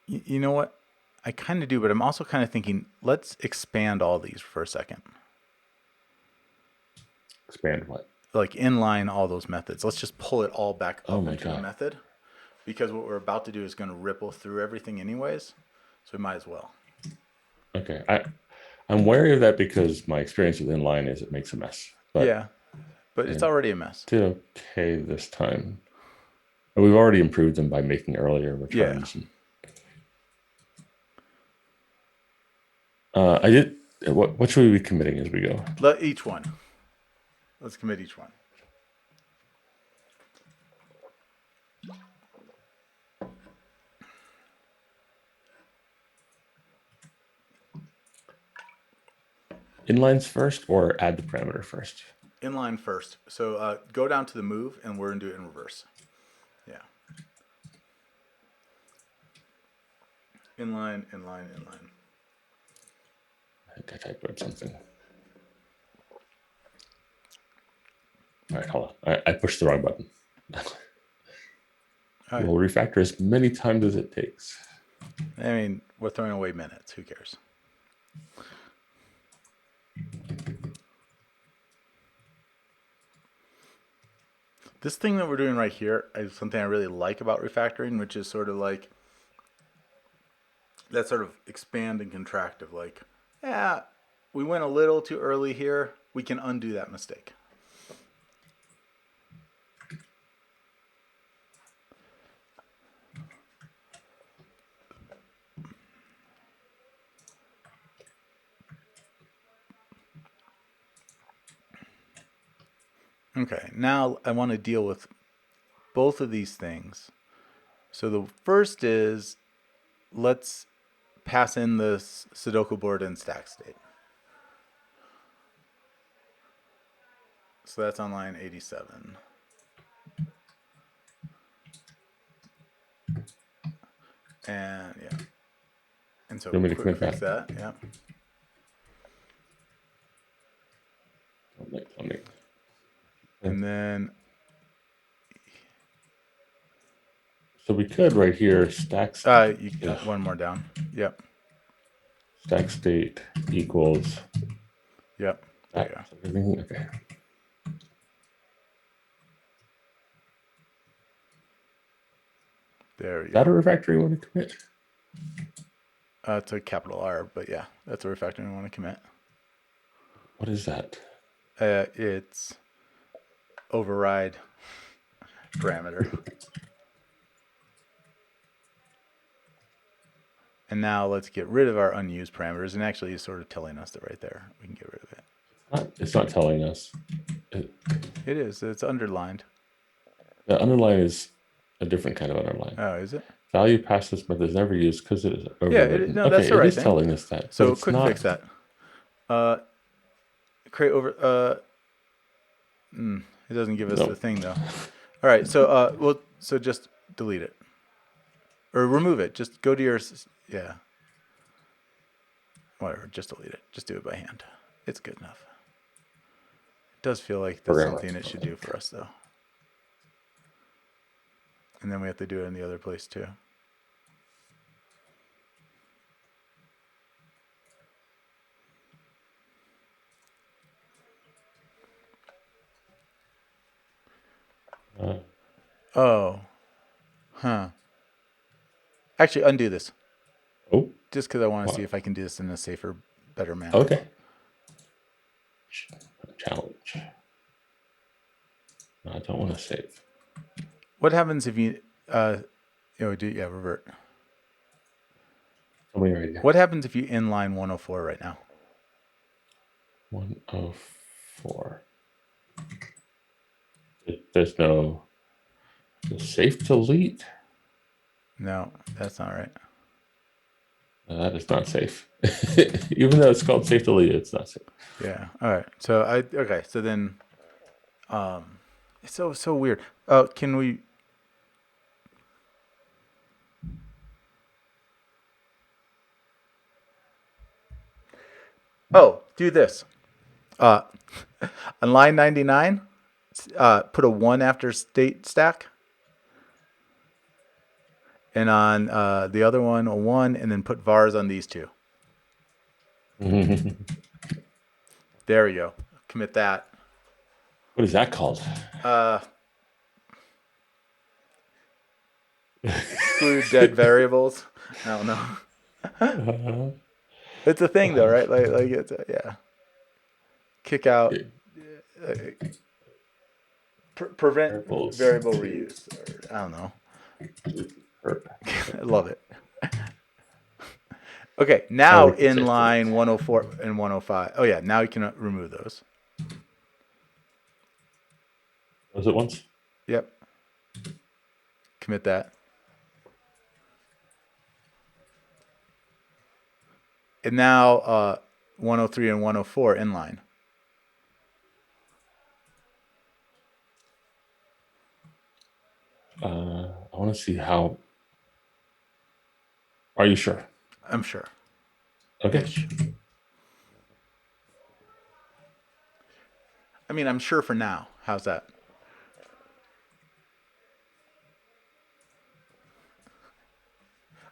Speaker 1: You know what? I kind of do, but I'm also kind of thinking, let's expand all these for a second.
Speaker 2: Expand what?
Speaker 1: Like inline all those methods. Let's just pull it all back up into
Speaker 2: God.
Speaker 1: a method, because what we're about to do is going to ripple through everything anyways, so we might as well.
Speaker 2: Okay. I'm wary of that because my experience with inline is it makes a mess.
Speaker 1: But it's already a mess.
Speaker 2: Did okay this time. And we've already improved them by making earlier returns.
Speaker 1: Yeah.
Speaker 2: What should we be committing as we go?
Speaker 1: Each one. Let's commit each one.
Speaker 2: Inlines first or add the parameter first?
Speaker 1: Inline first. So go down to the move, and we're going to do it in reverse. Yeah. Inline.
Speaker 2: I think I typed out something. All right, hold on. I pushed the wrong button.
Speaker 1: Right.
Speaker 2: We'll refactor as many times as it takes.
Speaker 1: I mean, we're throwing away minutes. Who cares? This thing that we're doing right here is something I really like about refactoring, which is sort of like that sort of expand and contract of like, yeah, we went a little too early here. We can undo that mistake. Okay, now I want to deal with both of these things. So the first is, let's pass in the Sudoku board and stack state. So that's on line 87. And yeah. And so quick fix that. Yeah. And then,
Speaker 2: so we could right here stack state.
Speaker 1: you got one more down. Yep.
Speaker 2: Stack state equals.
Speaker 1: Yep. There you go.
Speaker 2: Everything okay.
Speaker 1: There we
Speaker 2: Is that a
Speaker 1: go.
Speaker 2: refactoring you want to commit?
Speaker 1: It's a capital R, but yeah, that's a refactoring we want to commit.
Speaker 2: What is that?
Speaker 1: It's override parameter. And now let's get rid of our unused parameters. And actually, it's sort of telling us that right there. We can get rid of it.
Speaker 2: It's not telling us.
Speaker 1: It is. It's underlined.
Speaker 2: The underline is a different kind of underline.
Speaker 1: Oh, is it?
Speaker 2: Value past this method is never used because it is
Speaker 1: Yeah,
Speaker 2: overridden.
Speaker 1: no, that's
Speaker 2: okay,
Speaker 1: the right
Speaker 2: it is
Speaker 1: thing.
Speaker 2: telling us that.
Speaker 1: So
Speaker 2: it's
Speaker 1: quick
Speaker 2: not...
Speaker 1: fix that. Create over. It doesn't give us the thing though. All right, so so just delete it or remove it. Just go to your whatever. Just delete it. Just do it by hand. It's good enough. It does feel like that's something it should do for us though. And then we have to do it in the other place too. Actually, undo this.
Speaker 2: Oh.
Speaker 1: Just because I want to see if I can do this in a safer, better manner.
Speaker 2: Okay. Challenge. No, I don't want to save.
Speaker 1: What happens if you, revert.
Speaker 2: Tell me right now.
Speaker 1: What happens if you inline 104 right now?
Speaker 2: 104. There's no safe delete.
Speaker 1: No, that's not right.
Speaker 2: No, that is not safe. Even though it's called safe delete, it's not safe.
Speaker 1: Yeah. All right. So So then, it's so weird. Can we? Oh, do this. On line 99, put a 1 after state stack. And on the other one, a 1, and then put vars on these two. There we go. Commit that.
Speaker 2: What is that called?
Speaker 1: Exclude dead variables. I don't know. It's a thing though, right? Like it's yeah. Kick out. Prevent variable reuse. Or, I don't know. I love it. Okay, now in line 104 and 105. Oh yeah, now you can remove those.
Speaker 2: Was it once?
Speaker 1: Yep. Commit that. And now 103 and 104 inline.
Speaker 2: I want to see how. Are you sure?
Speaker 1: I'm sure.
Speaker 2: Okay.
Speaker 1: I mean, I'm sure for now. How's that?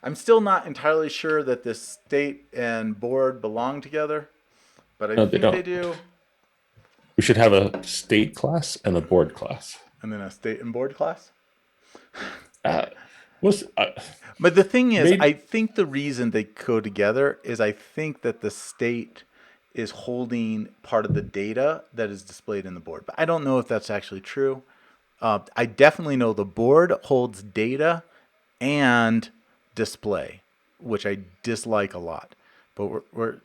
Speaker 1: I'm still not entirely sure that this state and board belong together, but I think they do.
Speaker 2: We should have a state class and a board class.
Speaker 1: And then a state and board class?
Speaker 2: But
Speaker 1: the thing is, I think the reason they go together is I think that the state is holding part of the data that is displayed in the board. But I don't know if that's actually true. I definitely know the board holds data and display, which I dislike a lot. But we're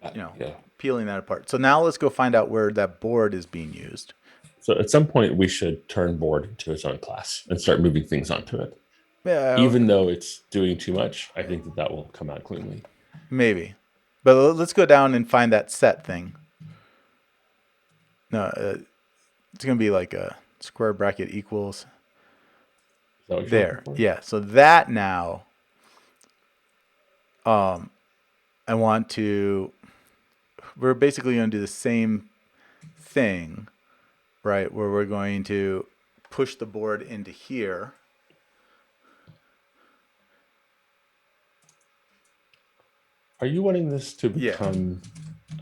Speaker 1: peeling that apart. So now let's go find out where that board is being used.
Speaker 2: So at some point we should turn board into its own class and start moving things onto it.
Speaker 1: Yeah.
Speaker 2: Even though it's doing too much, I think that will come out cleanly.
Speaker 1: Maybe. But let's go down and find that set thing. No, it's going to be like a square bracket equals. There. Yeah. So that now, I want to, we're basically going to do the same thing, right? Where we're going to push the board into here.
Speaker 2: Are you wanting this to become...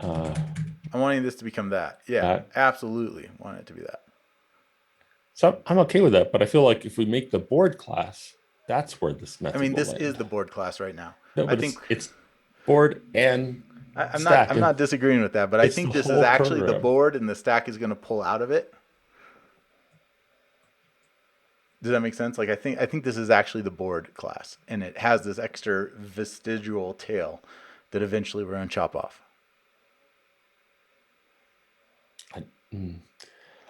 Speaker 1: I'm wanting this to become that. Yeah, absolutely want it to be that.
Speaker 2: So I'm okay with that, but I feel like if we make the board class, That's where this method
Speaker 1: I mean,
Speaker 2: will
Speaker 1: this
Speaker 2: land.
Speaker 1: is the board class right now.
Speaker 2: No,
Speaker 1: I
Speaker 2: but
Speaker 1: think
Speaker 2: it's board and
Speaker 1: I'm
Speaker 2: stack.
Speaker 1: I'm not disagreeing with that, but I
Speaker 2: It's
Speaker 1: think
Speaker 2: the
Speaker 1: this is
Speaker 2: whole
Speaker 1: actually the
Speaker 2: program.
Speaker 1: board, and the stack is going to pull out of it. Does that make sense? Like I think this is actually the board class, and it has this extra vestigial tail that eventually we're going to chop off.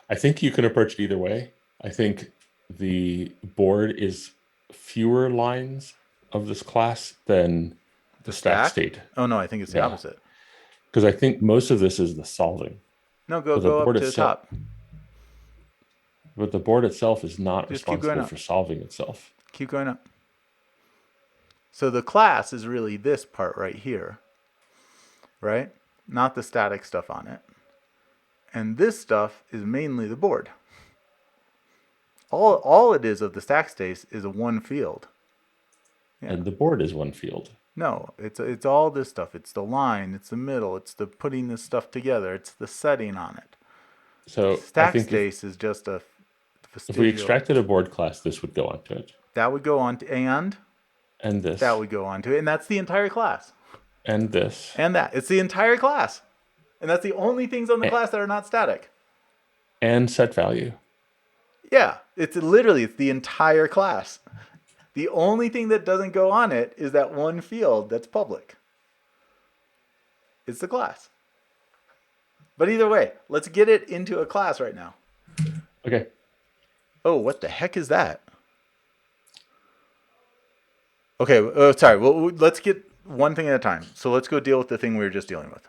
Speaker 2: I think you can approach it either way. I think the board is fewer lines of this class than the stack state.
Speaker 1: Oh no, I think it's the opposite.
Speaker 2: Because I think most of this is the solving.
Speaker 1: No, go up to the top.
Speaker 2: But the board itself is not
Speaker 1: Just keep going
Speaker 2: responsible
Speaker 1: up.
Speaker 2: for solving itself.
Speaker 1: Keep going up. So the class is really this part right here, right? Not the static stuff on it. And this stuff is mainly the board. All it is of the stack state is a one field.
Speaker 2: Yeah. And the board is one field.
Speaker 1: No, it's all this stuff. It's the line, it's the middle, it's the putting this stuff together, it's the setting on it.
Speaker 2: So
Speaker 1: stack state is just a
Speaker 2: vestigial. If we extracted a board class, this would go onto it.
Speaker 1: That would go on to and
Speaker 2: this.
Speaker 1: That would go onto it, and that's the entire class.
Speaker 2: And this.
Speaker 1: And that. It's the entire class. And that's the only things on the class that are not static.
Speaker 2: And set value.
Speaker 1: Yeah, it's the entire class. The only thing that doesn't go on it is that one field that's public. It's the class. But either way, let's get it into a class right now.
Speaker 2: Okay.
Speaker 1: Oh, what the heck is that? Okay, sorry. Well, let's get one thing at a time. So let's go deal with the thing we were just dealing with.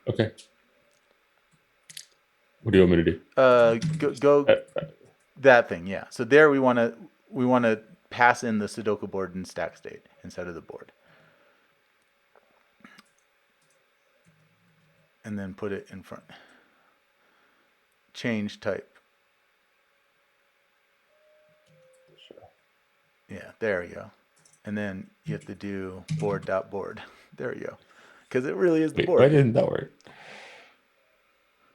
Speaker 2: Okay. What do you want me to do?
Speaker 1: Go that thing, yeah. So there we want to pass in the Sudoku board in stack state instead of the board. And then put it in front. Change type. Yeah, there we go. And then you have to do board.board. There you go. Because it really is the board.
Speaker 2: Why didn't that work?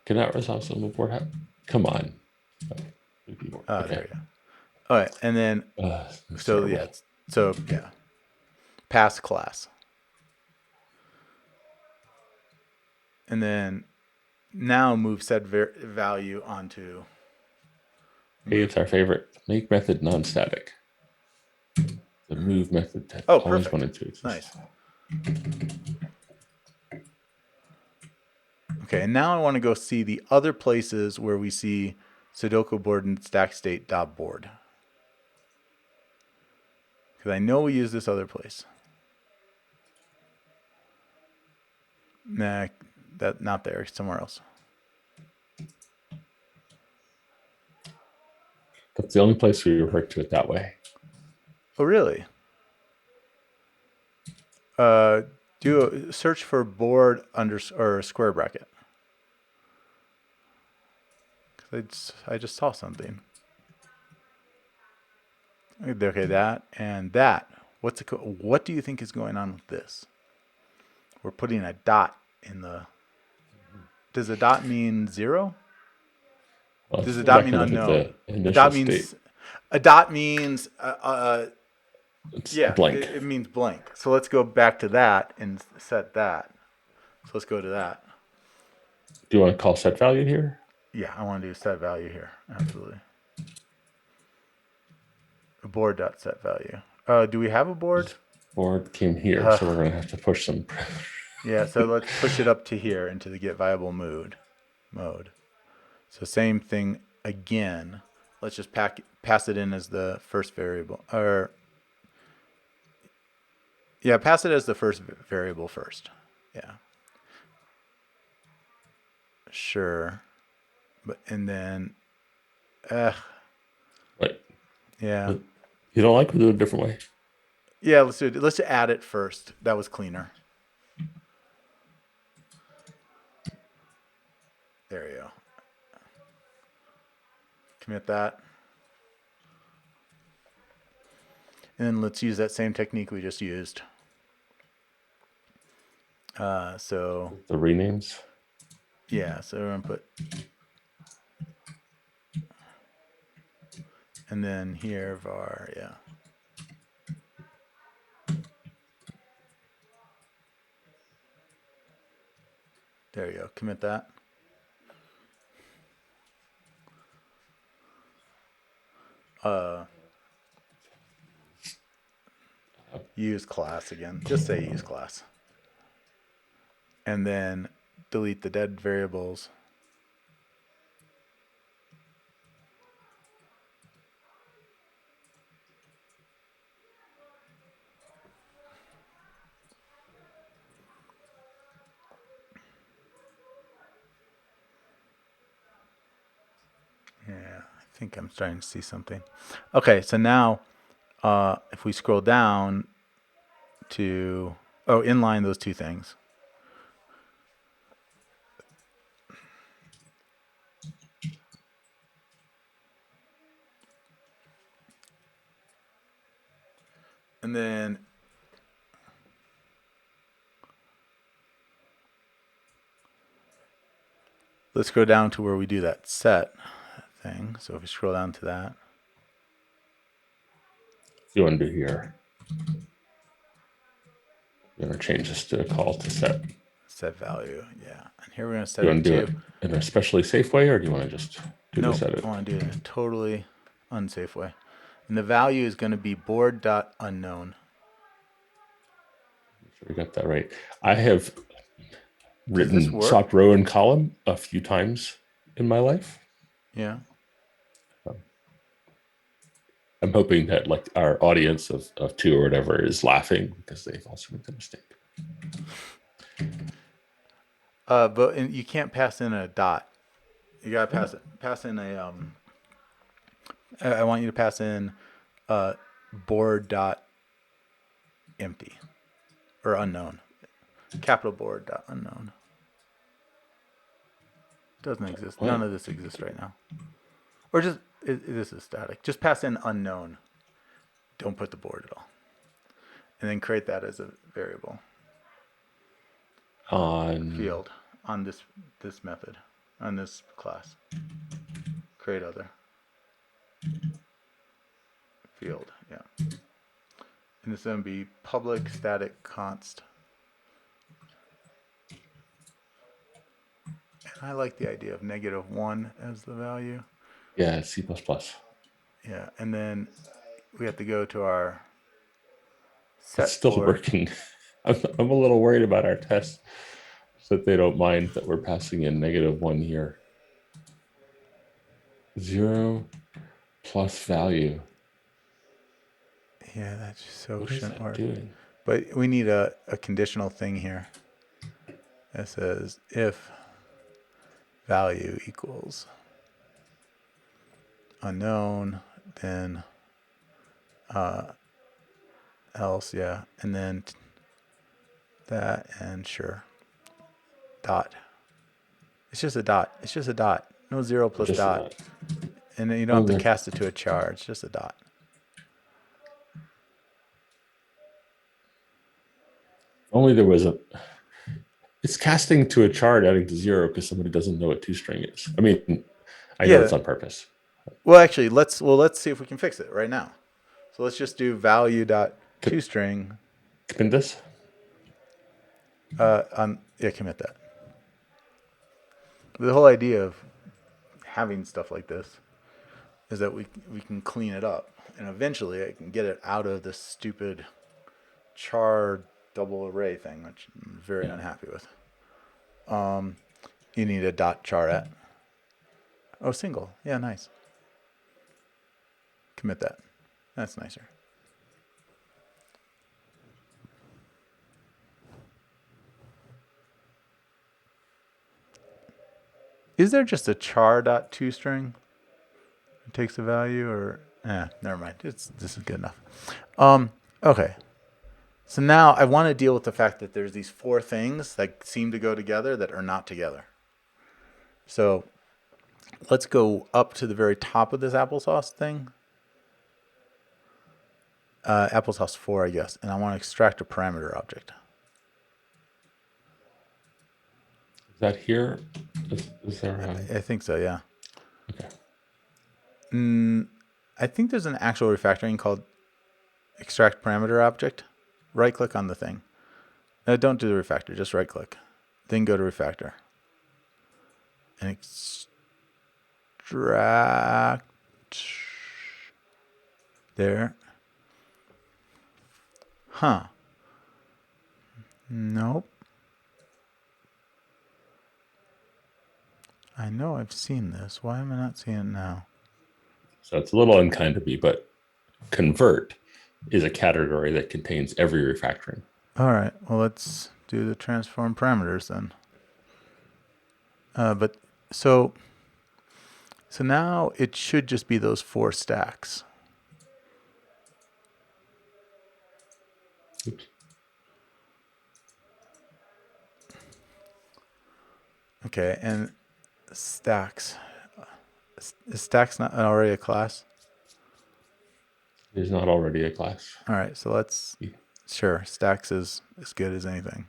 Speaker 2: Cannot resolve some board. Come on.
Speaker 1: Okay. There you go. All right, and then pass class. And then now move set value onto.
Speaker 2: Hey, it's our favorite. Make method non-static. The move method.
Speaker 1: Oh, perfect. Wanted to exist. Nice. Okay, and now I want to go see the other places where we see Sudoku board and stack state board. Because I know we use this other place. Nah, that not there. Somewhere else.
Speaker 2: That's the only place we refer to it that way.
Speaker 1: Oh, really? Do a search for board or square bracket. I just saw something. Okay, that and that. What do you think is going on with this? We're putting a dot in the. Does a dot mean 0?
Speaker 2: Well,
Speaker 1: does a dot mean unknown? A dot means
Speaker 2: blank.
Speaker 1: It means blank. So let's go back to that and set that. So let's go to that.
Speaker 2: Do you want to call set value here?
Speaker 1: Yeah, I want to do set value here. Absolutely. A board.set value. Do we have a board?
Speaker 2: Board came here, so we're going to have to push some.
Speaker 1: Yeah, so let's push it up to here into the get viable mode. So same thing again. Let's just pass it in as the first variable. Pass it as the first variable first. Yeah. Sure. And then,
Speaker 2: Right.
Speaker 1: Yeah.
Speaker 2: You don't like to do it a different way?
Speaker 1: Yeah, let's do it. Let's add it first. That was cleaner. There you go. Commit that. And then let's use that same technique we just used. So
Speaker 2: the renames.
Speaker 1: Yeah, so we're gonna put, and then here var, yeah. There you go. Commit that. Use class again. Just say use class. And then delete the dead variables. Yeah, I think I'm starting to see something. Okay, so now if we scroll down to, inline those two things. And then let's go down to where we do that set thing. So if we scroll down to that.
Speaker 2: You want to do here. You want to change this to a call to set.
Speaker 1: Set value, yeah. And here we're going to set
Speaker 2: You
Speaker 1: it
Speaker 2: want to do
Speaker 1: to.
Speaker 2: it in a especially safe way, or do you want to just do
Speaker 1: No,
Speaker 2: this edit?
Speaker 1: I want to do it in a totally unsafe way. And the value is going to be board.unknown.
Speaker 2: Sure we got that right. I have
Speaker 1: Does this
Speaker 2: written
Speaker 1: work?
Speaker 2: swapped row and column a few times in my life.
Speaker 1: Yeah.
Speaker 2: I'm hoping that like our audience of two or whatever is laughing because they've also made the mistake.
Speaker 1: But you can't pass in a dot. You gotta pass in a I want you to pass in board dot empty or unknown. Capital board dot unknown. Doesn't exist.
Speaker 2: What?
Speaker 1: None of this exists right now. Or just this is static. Just pass in unknown. Don't put the board at all. And then create that as a variable
Speaker 2: On
Speaker 1: field on this method, on this class. Create other field, yeah. And this is going to be public static const. And I like the idea of -1 as the value.
Speaker 2: yeah, C++.
Speaker 1: Yeah, and then we have to go to our set
Speaker 2: It's still
Speaker 1: board.
Speaker 2: working. I'm a little worried about our tests so that they don't mind that we're passing in -1 here. 0 plus value.
Speaker 1: Yeah, that's so
Speaker 2: What is
Speaker 1: shouldn't
Speaker 2: that
Speaker 1: work.
Speaker 2: doing?
Speaker 1: But we need a conditional thing here that says if value equals unknown, then else, yeah, and then that and sure dot. It's just a dot. It's just a dot. No 0 plus
Speaker 2: Just
Speaker 1: dot. And then you don't have to
Speaker 2: there-
Speaker 1: cast it to a char. It's just a dot.
Speaker 2: Only there was a. It's casting to a chart adding to 0 because somebody doesn't know what toString is. I mean, I know it's on purpose.
Speaker 1: Well, actually, let's see if we can fix it right now. So let's just do value dot toString.
Speaker 2: Commit this.
Speaker 1: Commit that. The whole idea of having stuff like this is that we can clean it up, and eventually I can get it out of this stupid char double array thing, which I'm very unhappy with. You need a dot charet. Oh, single. Yeah, nice. Commit that. That's nicer. Is there just a char.toString? It takes the value, or never mind. This is good enough. Okay. So now I want to deal with the fact that there's these 4 things that seem to go together that are not together. So let's go up to the very top of this applesauce thing. Applesauce 4, I guess. And I want to extract a parameter object.
Speaker 2: Is that here? Is there?
Speaker 1: I think so, yeah.
Speaker 2: Okay.
Speaker 1: I think there's an actual refactoring called extract parameter object. Right click on the thing. No, don't do the refactor, just right click. then go to refactor. And extract there. Huh. Nope. I know I've seen this. Why am I not seeing it now?
Speaker 2: So it's a little unkind to me, but convert is a category that contains every refactoring.
Speaker 1: All right. Well, let's do the transform parameters then. But so now it should just be those 4 stacks.
Speaker 2: Oops.
Speaker 1: Okay, and stacks. Is stacks not already a class?
Speaker 2: It is not already a class.
Speaker 1: All right, so let's, sure, stacks is as good as anything.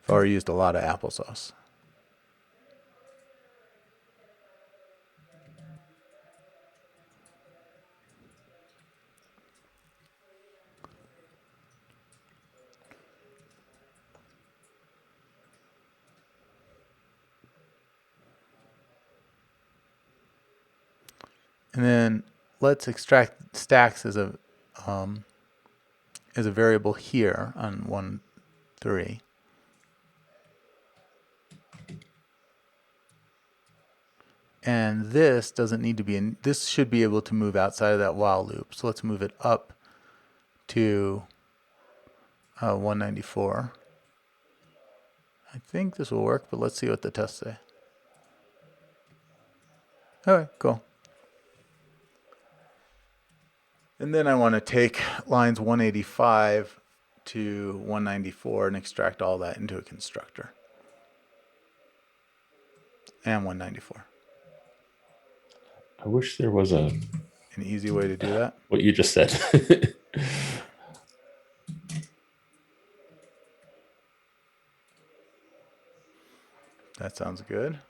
Speaker 1: I've already used a lot of applesauce. And then let's extract stacks as a variable here on 1, 3. And this doesn't need to be in, this should be able to move outside of that while loop. So let's move it up to 194. I think this will work, but let's see what the tests say. All right, cool. And then I want to take lines 185 to 194 and extract all that into a constructor. And 194.
Speaker 2: I wish there was
Speaker 1: An easy way to do that.
Speaker 2: what you just said.
Speaker 1: That sounds good.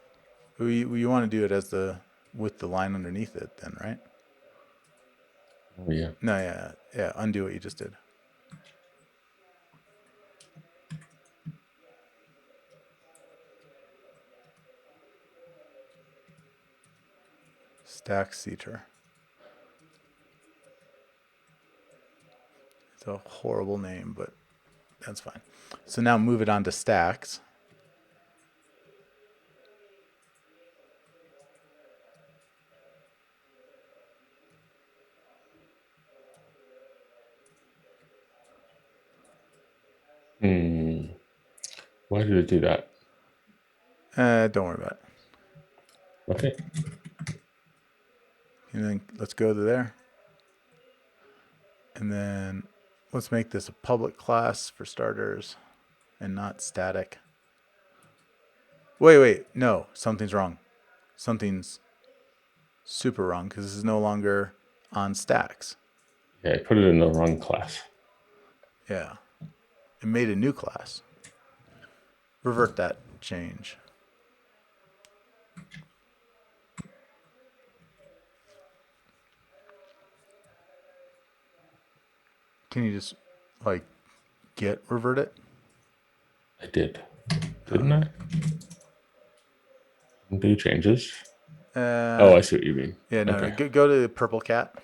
Speaker 1: You want to do it as with the line underneath it then, right?
Speaker 2: Oh, yeah.
Speaker 1: No, yeah. Undo what you just did. Stack seater. It's a horrible name, but that's fine. So now move it on to stacks.
Speaker 2: Why did it do that?
Speaker 1: Don't worry about it.
Speaker 2: Okay.
Speaker 1: And then let's go to there. And then let's make this a public class for starters and not static. Wait, no, something's wrong. Something's super wrong because this is no longer on stacks.
Speaker 2: Yeah, I put it in the wrong class.
Speaker 1: Yeah. It made a new class. Revert that change. Can you just like git revert it?
Speaker 2: I did. Didn't I? Do changes. Oh, I see what you mean.
Speaker 1: Yeah, no,
Speaker 2: Okay.
Speaker 1: no. Go to the purple cat.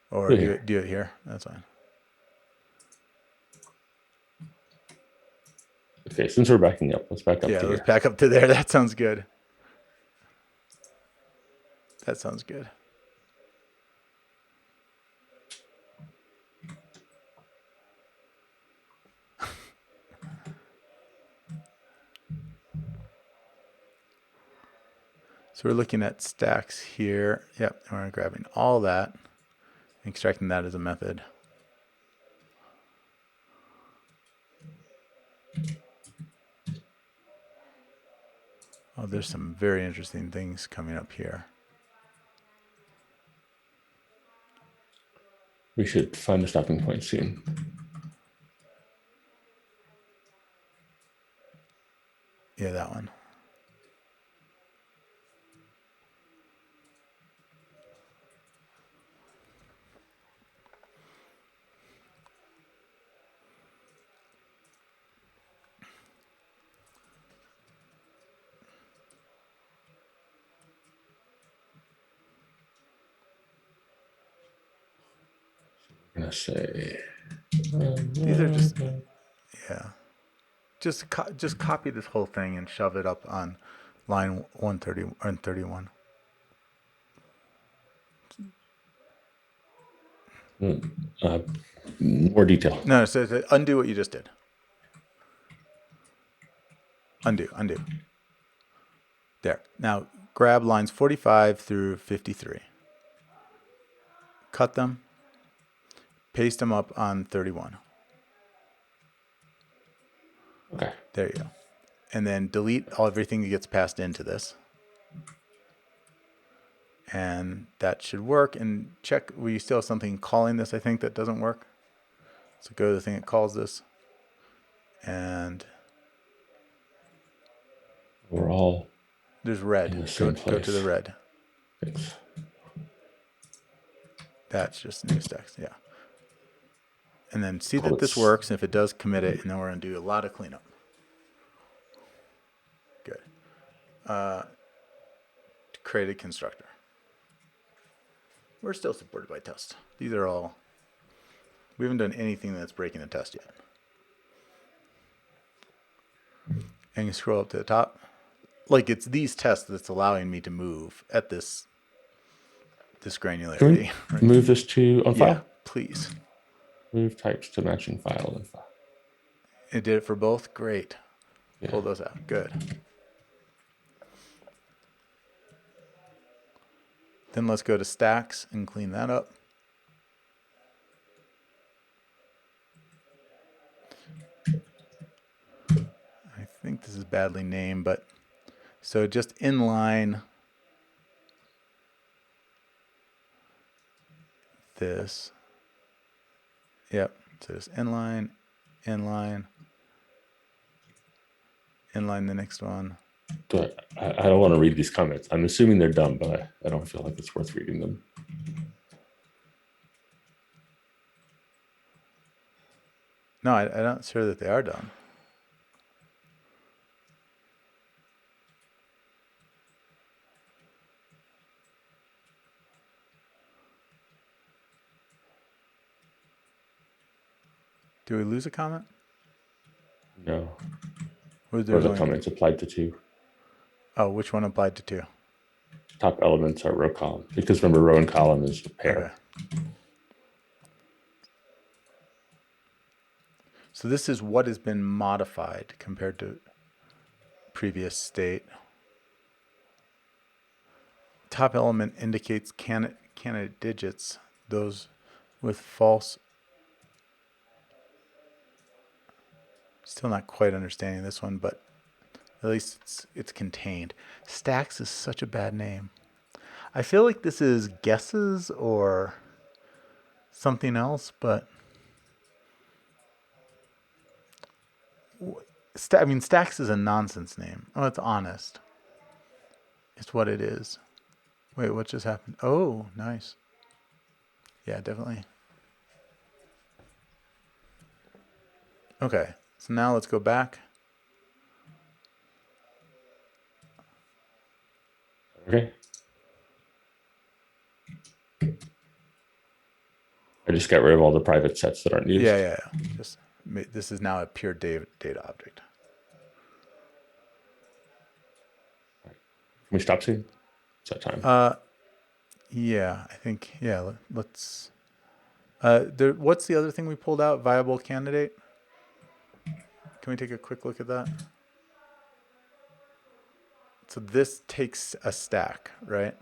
Speaker 1: Or
Speaker 2: Go
Speaker 1: do
Speaker 2: here.
Speaker 1: it here. That's fine.
Speaker 2: Okay, since we're backing up, let's back up to
Speaker 1: Yeah, let's
Speaker 2: here.
Speaker 1: back up to there. That sounds good. That sounds good. So we're looking at stacks here. Yep, and we're grabbing all that, extracting that as a method. Oh, there's some very interesting things coming up here.
Speaker 2: We should find a stopping point soon.
Speaker 1: Yeah, that one.
Speaker 2: I'm gonna say
Speaker 1: These are just, yeah. Just copy this whole thing and shove it up on line 130 and 31.
Speaker 2: more detail.
Speaker 1: No, so undo what you just did. Undo. There. Now grab lines 45 through 53. Cut them. Paste them up on 31.
Speaker 2: Okay.
Speaker 1: There you go. And then delete everything that gets passed into this. And that should work. And check, we still have something calling this, I think, that doesn't work. So go to the thing that calls this. And
Speaker 2: we're all
Speaker 1: there's red.
Speaker 2: in the same
Speaker 1: Go to the
Speaker 2: place.
Speaker 1: red.
Speaker 2: Thanks.
Speaker 1: That's just new stacks, yeah. And then see
Speaker 2: Oh,
Speaker 1: that this
Speaker 2: it's-
Speaker 1: works. And if it does, commit it. And then we're going to do a lot of cleanup. Good. Create a constructor. We're still supported by test. These are all, we haven't done anything that's breaking the test yet. And you scroll up to the top. Like it's these tests that's allowing me to move at this granularity.
Speaker 2: Can we
Speaker 1: right?
Speaker 2: move this to on
Speaker 1: Yeah,
Speaker 2: file?
Speaker 1: please.
Speaker 2: Move types to matching file and file.
Speaker 1: It did it for both. Great.
Speaker 2: Yeah.
Speaker 1: Pull those out. Good. Then let's go to stacks and clean that up. I think this is badly named, but so just inline this. Yep. So just inline the next one.
Speaker 2: I don't want to read these comments. I'm assuming they're dumb, but I don't feel like it's worth reading them.
Speaker 1: No, I'm not sure that they are done. Do we lose a comment?
Speaker 2: No.
Speaker 1: Or
Speaker 2: Or the comments applied to 2.
Speaker 1: Oh, which one applied to 2?
Speaker 2: Top elements are row column, because remember row and column is a pair.
Speaker 1: Okay. So this is what has been modified compared to previous state. Top element indicates candidate digits, those with false. Still not quite understanding this one, but at least it's contained. Stacks is such a bad name. I feel like this is guesses or something else, but I mean, stacks is a nonsense name. Oh, it's honest. It's what it is. Wait, what just happened? Oh, nice. Yeah, definitely. Okay, so now let's go back.
Speaker 2: Okay. I just got rid of all the private sets that aren't used.
Speaker 1: Yeah. Just this is now a pure data object.
Speaker 2: Can we stop soon? Is that time?
Speaker 1: Yeah, I think, yeah, let's, what's the other thing we pulled out? Viable candidate? Can we take a quick look at that? So this takes a stack, right?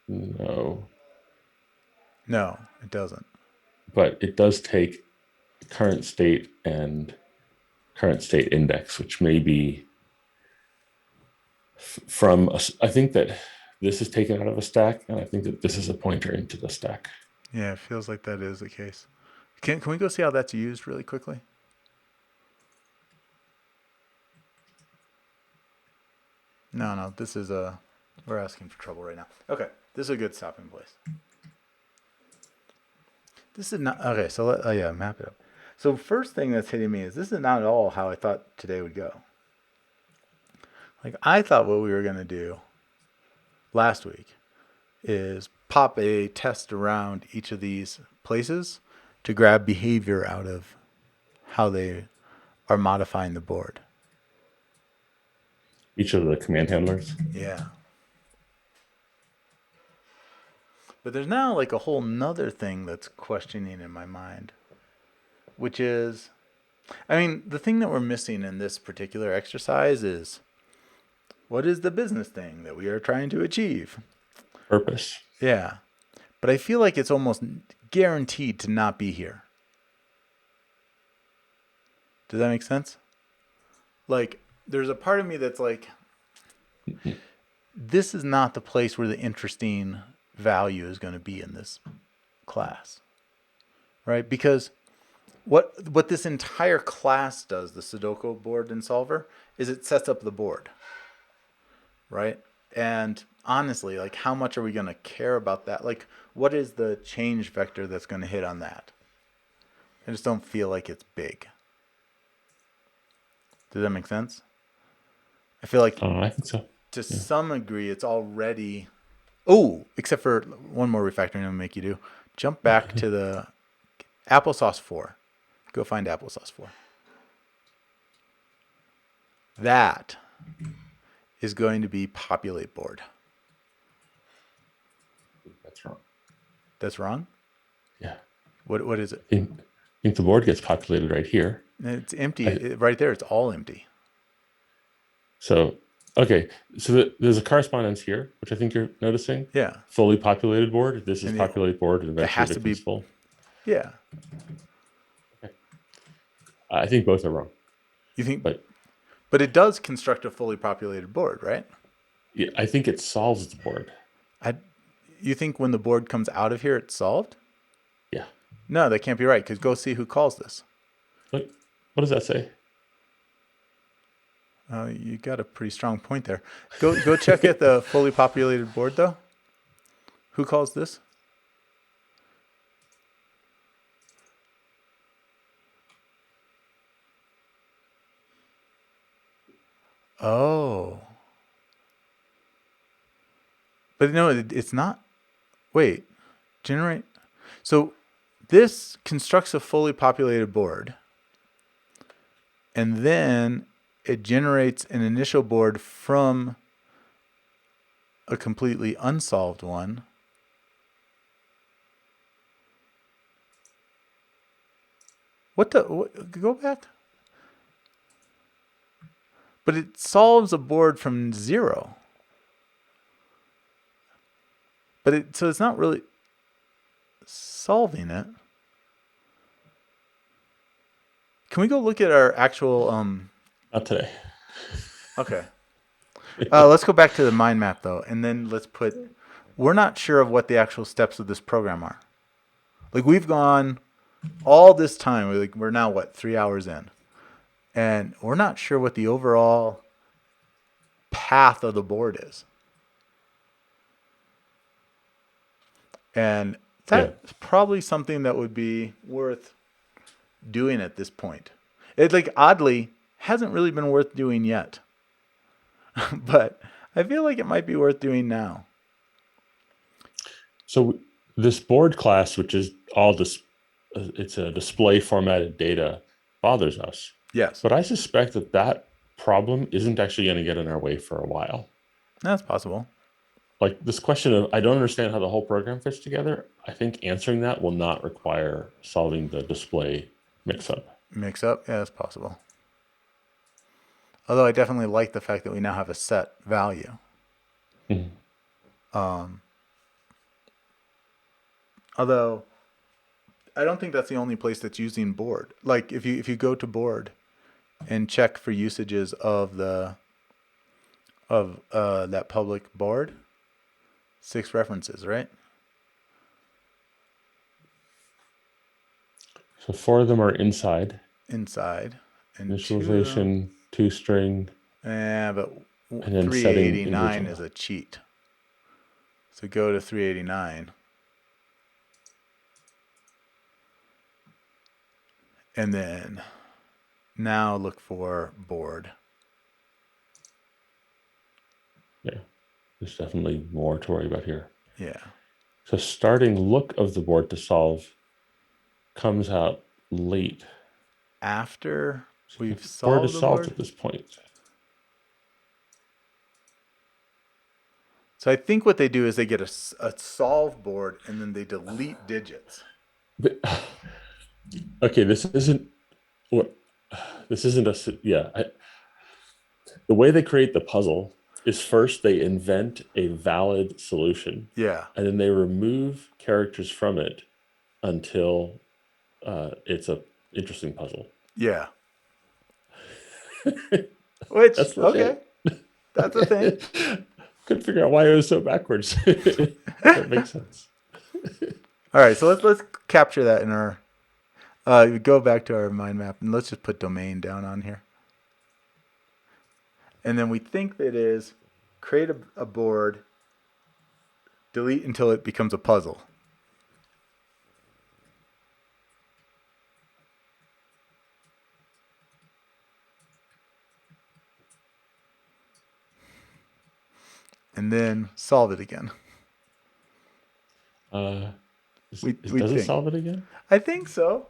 Speaker 2: No.
Speaker 1: No, it doesn't.
Speaker 2: But it does take current state and current state index, which may be from I think that this is taken out of a stack, and I think that this is a pointer into the stack.
Speaker 1: Yeah, it feels like that is the case. Can we go see how that's used really quickly? No, this is we're asking for trouble right now. Okay, this is a good stopping place. This is not, okay, so map it up. So first thing that's hitting me is this is not at all how I thought today would go. Like I thought what we were going to do last week is pop a test around each of these places to grab behavior out of how they are modifying the board.
Speaker 2: Each of the command handlers.
Speaker 1: Yeah. But there's now like a whole nother thing that's questioning in my mind, which is, I mean, the thing that we're missing in this particular exercise is what is the business thing that we are trying to achieve?
Speaker 2: Purpose.
Speaker 1: Yeah. But I feel like it's almost guaranteed to not be here. Does that make sense? Like, there's a part of me that's like, this is not the place where the interesting value is going to be in this class. Right? Because what this entire class does, the Sudoku board and solver, is it sets up the board. Right? And honestly, like, how much are we going to care about that? Like, what is the change vector that's going to hit on that? I just don't feel like it's big. Does that make sense? I feel like
Speaker 2: I think so.
Speaker 1: to some degree it's already... Oh, except for one more refactoring I'm going to make you do. Jump back to the applesauce 4. Go find applesauce 4. That is going to be populate board.
Speaker 2: That's wrong.
Speaker 1: That's wrong?
Speaker 2: Yeah.
Speaker 1: What is it?
Speaker 2: I think the board gets populated right here.
Speaker 1: It's empty. Right there, it's all empty.
Speaker 2: So, okay. So there's a correspondence here, which I think you're noticing.
Speaker 1: Yeah.
Speaker 2: Fully populated board. This is
Speaker 1: And
Speaker 2: populate board, and eventually
Speaker 1: has
Speaker 2: it
Speaker 1: to be-
Speaker 2: becomes full.
Speaker 1: Yeah.
Speaker 2: Okay. I think both are wrong.
Speaker 1: You think...
Speaker 2: But
Speaker 1: it does construct a fully populated board, right?
Speaker 2: yeah, I think it solves the board.
Speaker 1: You think when the board comes out of here, it's solved?
Speaker 2: Yeah.
Speaker 1: No, that can't be right, because go see who calls this.
Speaker 2: What does that say?
Speaker 1: You got a pretty strong point there. Go check at the fully populated board, though. Who calls this? Oh. But no, it's not. Wait. Generate. So this constructs a fully populated board. And then it generates an initial board from a completely unsolved one. Go back. But it solves a board from 0. So it's not really solving it. Can we go look at our actual
Speaker 2: Not today.
Speaker 1: Okay. Let's go back to the mind map though, and then let's put. We're not sure of what the actual steps of this program are. Like, we've gone all this time. We're now 3 hours in, and we're not sure what the overall path of the board is. And that's probably something that would be worth doing at this point. It, like, oddly hasn't really been worth doing yet. But I feel like it might be worth doing now.
Speaker 2: So this board class, which is all this, it's a display formatted data, bothers us.
Speaker 1: Yes.
Speaker 2: But I suspect that problem isn't actually going to get in our way for a while.
Speaker 1: That's possible.
Speaker 2: Like, this question of, I don't understand how the whole program fits together. I think answering that will not require solving the display mix-up.
Speaker 1: Mix-up? Yeah, that's possible. Although I definitely like the fact that we now have a set value.
Speaker 2: Mm-hmm.
Speaker 1: Although I don't think that's the only place that's using board. Like, if you go to board and check for usages of that public board, 6 references, right?
Speaker 2: So 4 of them are inside.
Speaker 1: Inside. And
Speaker 2: Initialization, 2-string.
Speaker 1: Yeah, but
Speaker 2: And then
Speaker 1: 389 is a cheat. So go to 389. And then now look for board.
Speaker 2: Yeah, there's definitely more to worry about here.
Speaker 1: Yeah.
Speaker 2: So starting look of the board to solve comes out late.
Speaker 1: After we've
Speaker 2: Board is
Speaker 1: solved the
Speaker 2: solved
Speaker 1: board?
Speaker 2: at this point.
Speaker 1: So I think what they do is they get a solve board and then they delete digits.
Speaker 2: But, okay, this isn't what this isn't a yeah. The way they create the puzzle is first they invent a valid solution,
Speaker 1: Yeah.
Speaker 2: and then they remove characters from it until it's a interesting puzzle.
Speaker 1: Yeah. Which,
Speaker 2: That's
Speaker 1: okay.
Speaker 2: legit.
Speaker 1: That's a thing.
Speaker 2: Couldn't figure out why it was so backwards. That makes sense.
Speaker 1: All right, so let's capture that in our go back to our mind map and let's just put domain down on here. And then we think that is create a board, delete until it becomes a puzzle. And then solve it again.
Speaker 2: Does
Speaker 1: We
Speaker 2: it
Speaker 1: think.
Speaker 2: solve it again?
Speaker 1: I think so.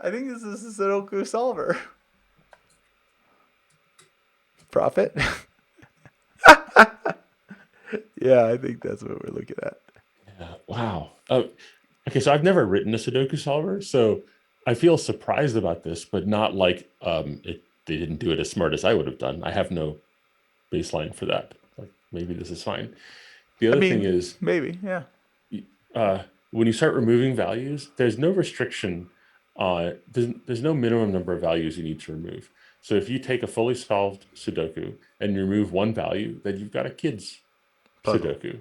Speaker 1: I think this is a Sudoku solver. Profit? Yeah, I think that's what we're looking at.
Speaker 2: Yeah. Wow. Okay, so I've never written a Sudoku solver, so I feel surprised about this, but not like they didn't do it as smart as I would have done. I have no baseline for that. Like maybe this is fine. The other thing is
Speaker 1: maybe, yeah.
Speaker 2: When you start removing values, there's no restriction on there's no minimum number of values you need to remove. So if you take a fully solved Sudoku and you remove one value, then you've got a kid's
Speaker 1: Puzzle.
Speaker 2: Sudoku.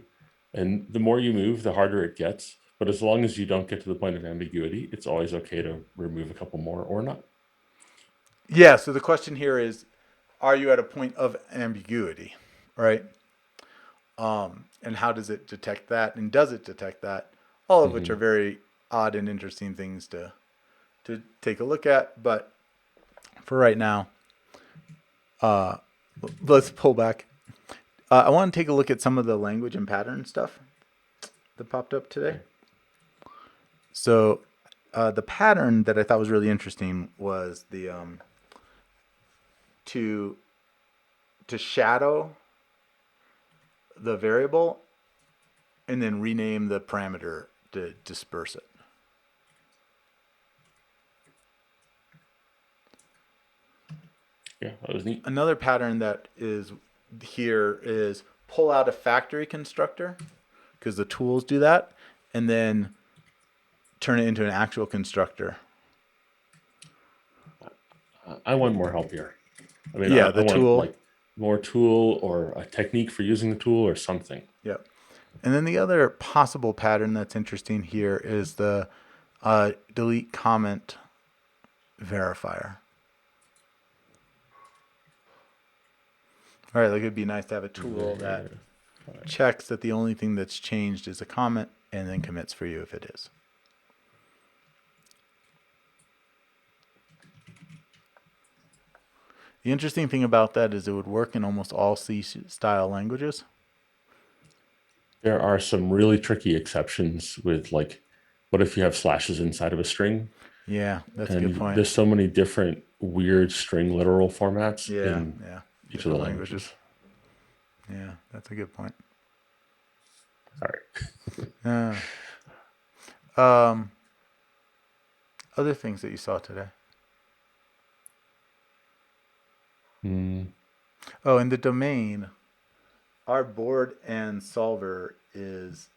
Speaker 2: And the more you move, the harder it gets. But as long as you don't get to the point of ambiguity, it's always okay to remove a couple more or not.
Speaker 1: Yeah, so the question here is, are you at a point of ambiguity, right? And how does it detect that? And does it detect that? All of which are very odd and interesting things to take a look at. But for right now, let's pull back. I want to take a look at some of the language and pattern stuff that popped up today. So the pattern that I thought was really interesting was the to shadow the variable and then rename the parameter to disperse it.
Speaker 2: Yeah, that was neat.
Speaker 1: Another pattern that is here is pull out a factory constructor, because the tools do that, and then turn it into an actual constructor.
Speaker 2: I want more help here. I mean,
Speaker 1: Yeah,
Speaker 2: I
Speaker 1: the
Speaker 2: want
Speaker 1: tool.
Speaker 2: like more tool or a technique for using the tool or something.
Speaker 1: Yep. And then the other possible pattern that's interesting here is the delete comment verifier. All right, like it'd be nice to have a tool that checks that the only thing that's changed is a comment and then commits for you if it is. The interesting thing about that is it would work in almost all C-style languages.
Speaker 2: There are some really tricky exceptions with like, what if you have slashes inside of a string?
Speaker 1: Yeah, that's a
Speaker 2: And
Speaker 1: good point.
Speaker 2: there's so many different weird string literal formats in each of the languages.
Speaker 1: Yeah, that's a good point.
Speaker 2: Sorry.
Speaker 1: Other things that you saw today. Oh, in the domain, our board and solver is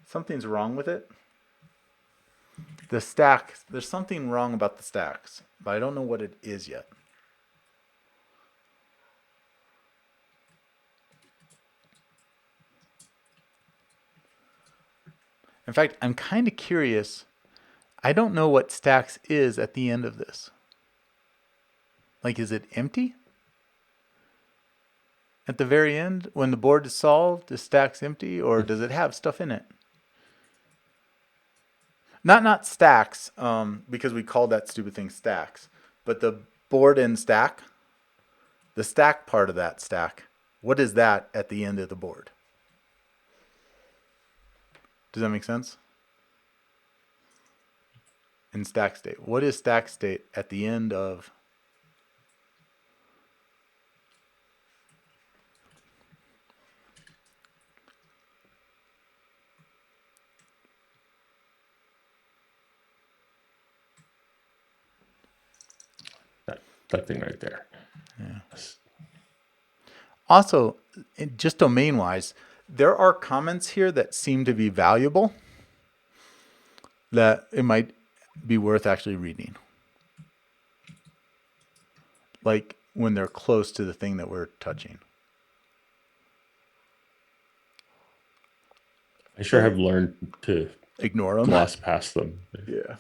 Speaker 1: something's wrong with it. The stack, there's something wrong about the stacks, but I don't know what it is yet. In fact, I'm kind of curious. I don't know what stacks is at the end of this. Like, is it empty? At the very end, when the board is solved, is stacks empty, or does it have stuff in it? Not stacks, because we called that stupid thing stacks, but the board and stack, the stack part of that stack, what is that at the end of the board? Does that make sense? In stack state. What is stack state at the end of?
Speaker 2: That thing right there.
Speaker 1: Yeah. Also, just domain wise, there are comments here that seem to be valuable that it might be worth actually reading. Like when they're close to the thing that we're touching.
Speaker 2: I sure have learned to
Speaker 1: ignore them.
Speaker 2: gloss past them.
Speaker 1: Yeah.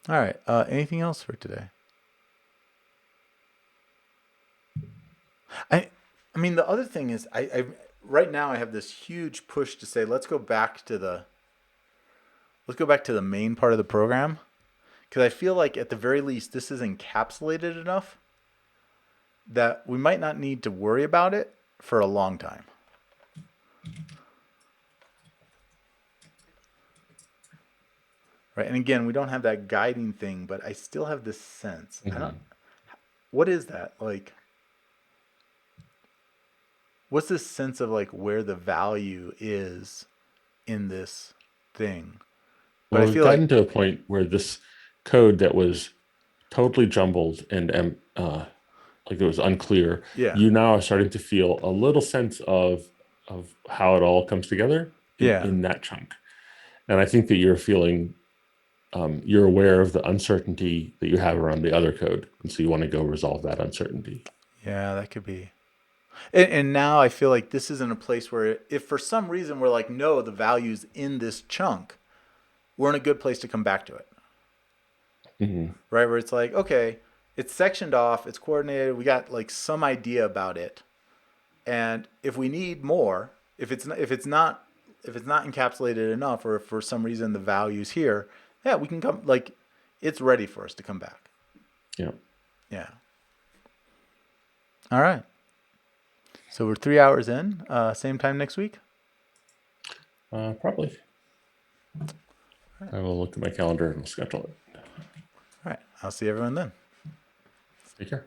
Speaker 1: All right. Anything else for today? I mean, the other thing is, I right now I have this huge push to say let's go back to the main part of the program, because I feel like at the very least this is encapsulated enough that we might not need to worry about it for a long time. Right, and again, we don't have that guiding thing, but I still have this sense.
Speaker 2: Mm-hmm.
Speaker 1: What is that like? What's this sense of like where the value is in this thing? But
Speaker 2: Well,
Speaker 1: I
Speaker 2: we've
Speaker 1: feel
Speaker 2: gotten
Speaker 1: like
Speaker 2: to a point where this code that was totally jumbled and like it was unclear,
Speaker 1: yeah,
Speaker 2: you now are starting to feel a little sense of how it all comes together in that chunk. And I think that you're feeling you're aware of the uncertainty that you have around the other code, and so you want to go resolve that uncertainty.
Speaker 1: Yeah, that could be. And now I feel like this is in a place where if for some reason we're like, no, the value's in this chunk, we're in a good place to come back to it.
Speaker 2: Mm-hmm.
Speaker 1: Right? Where it's like, okay, it's sectioned off, it's coordinated, we got like some idea about it. And if we need more, if it's not encapsulated enough, or if for some reason the value's here, yeah, we can come, like, it's ready for us to come back.
Speaker 2: Yeah.
Speaker 1: Yeah. All right. So we're 3 hours in. Same time next week?
Speaker 2: Probably. I will look at my calendar and schedule it.
Speaker 1: All right. I'll see everyone then.
Speaker 2: Take care.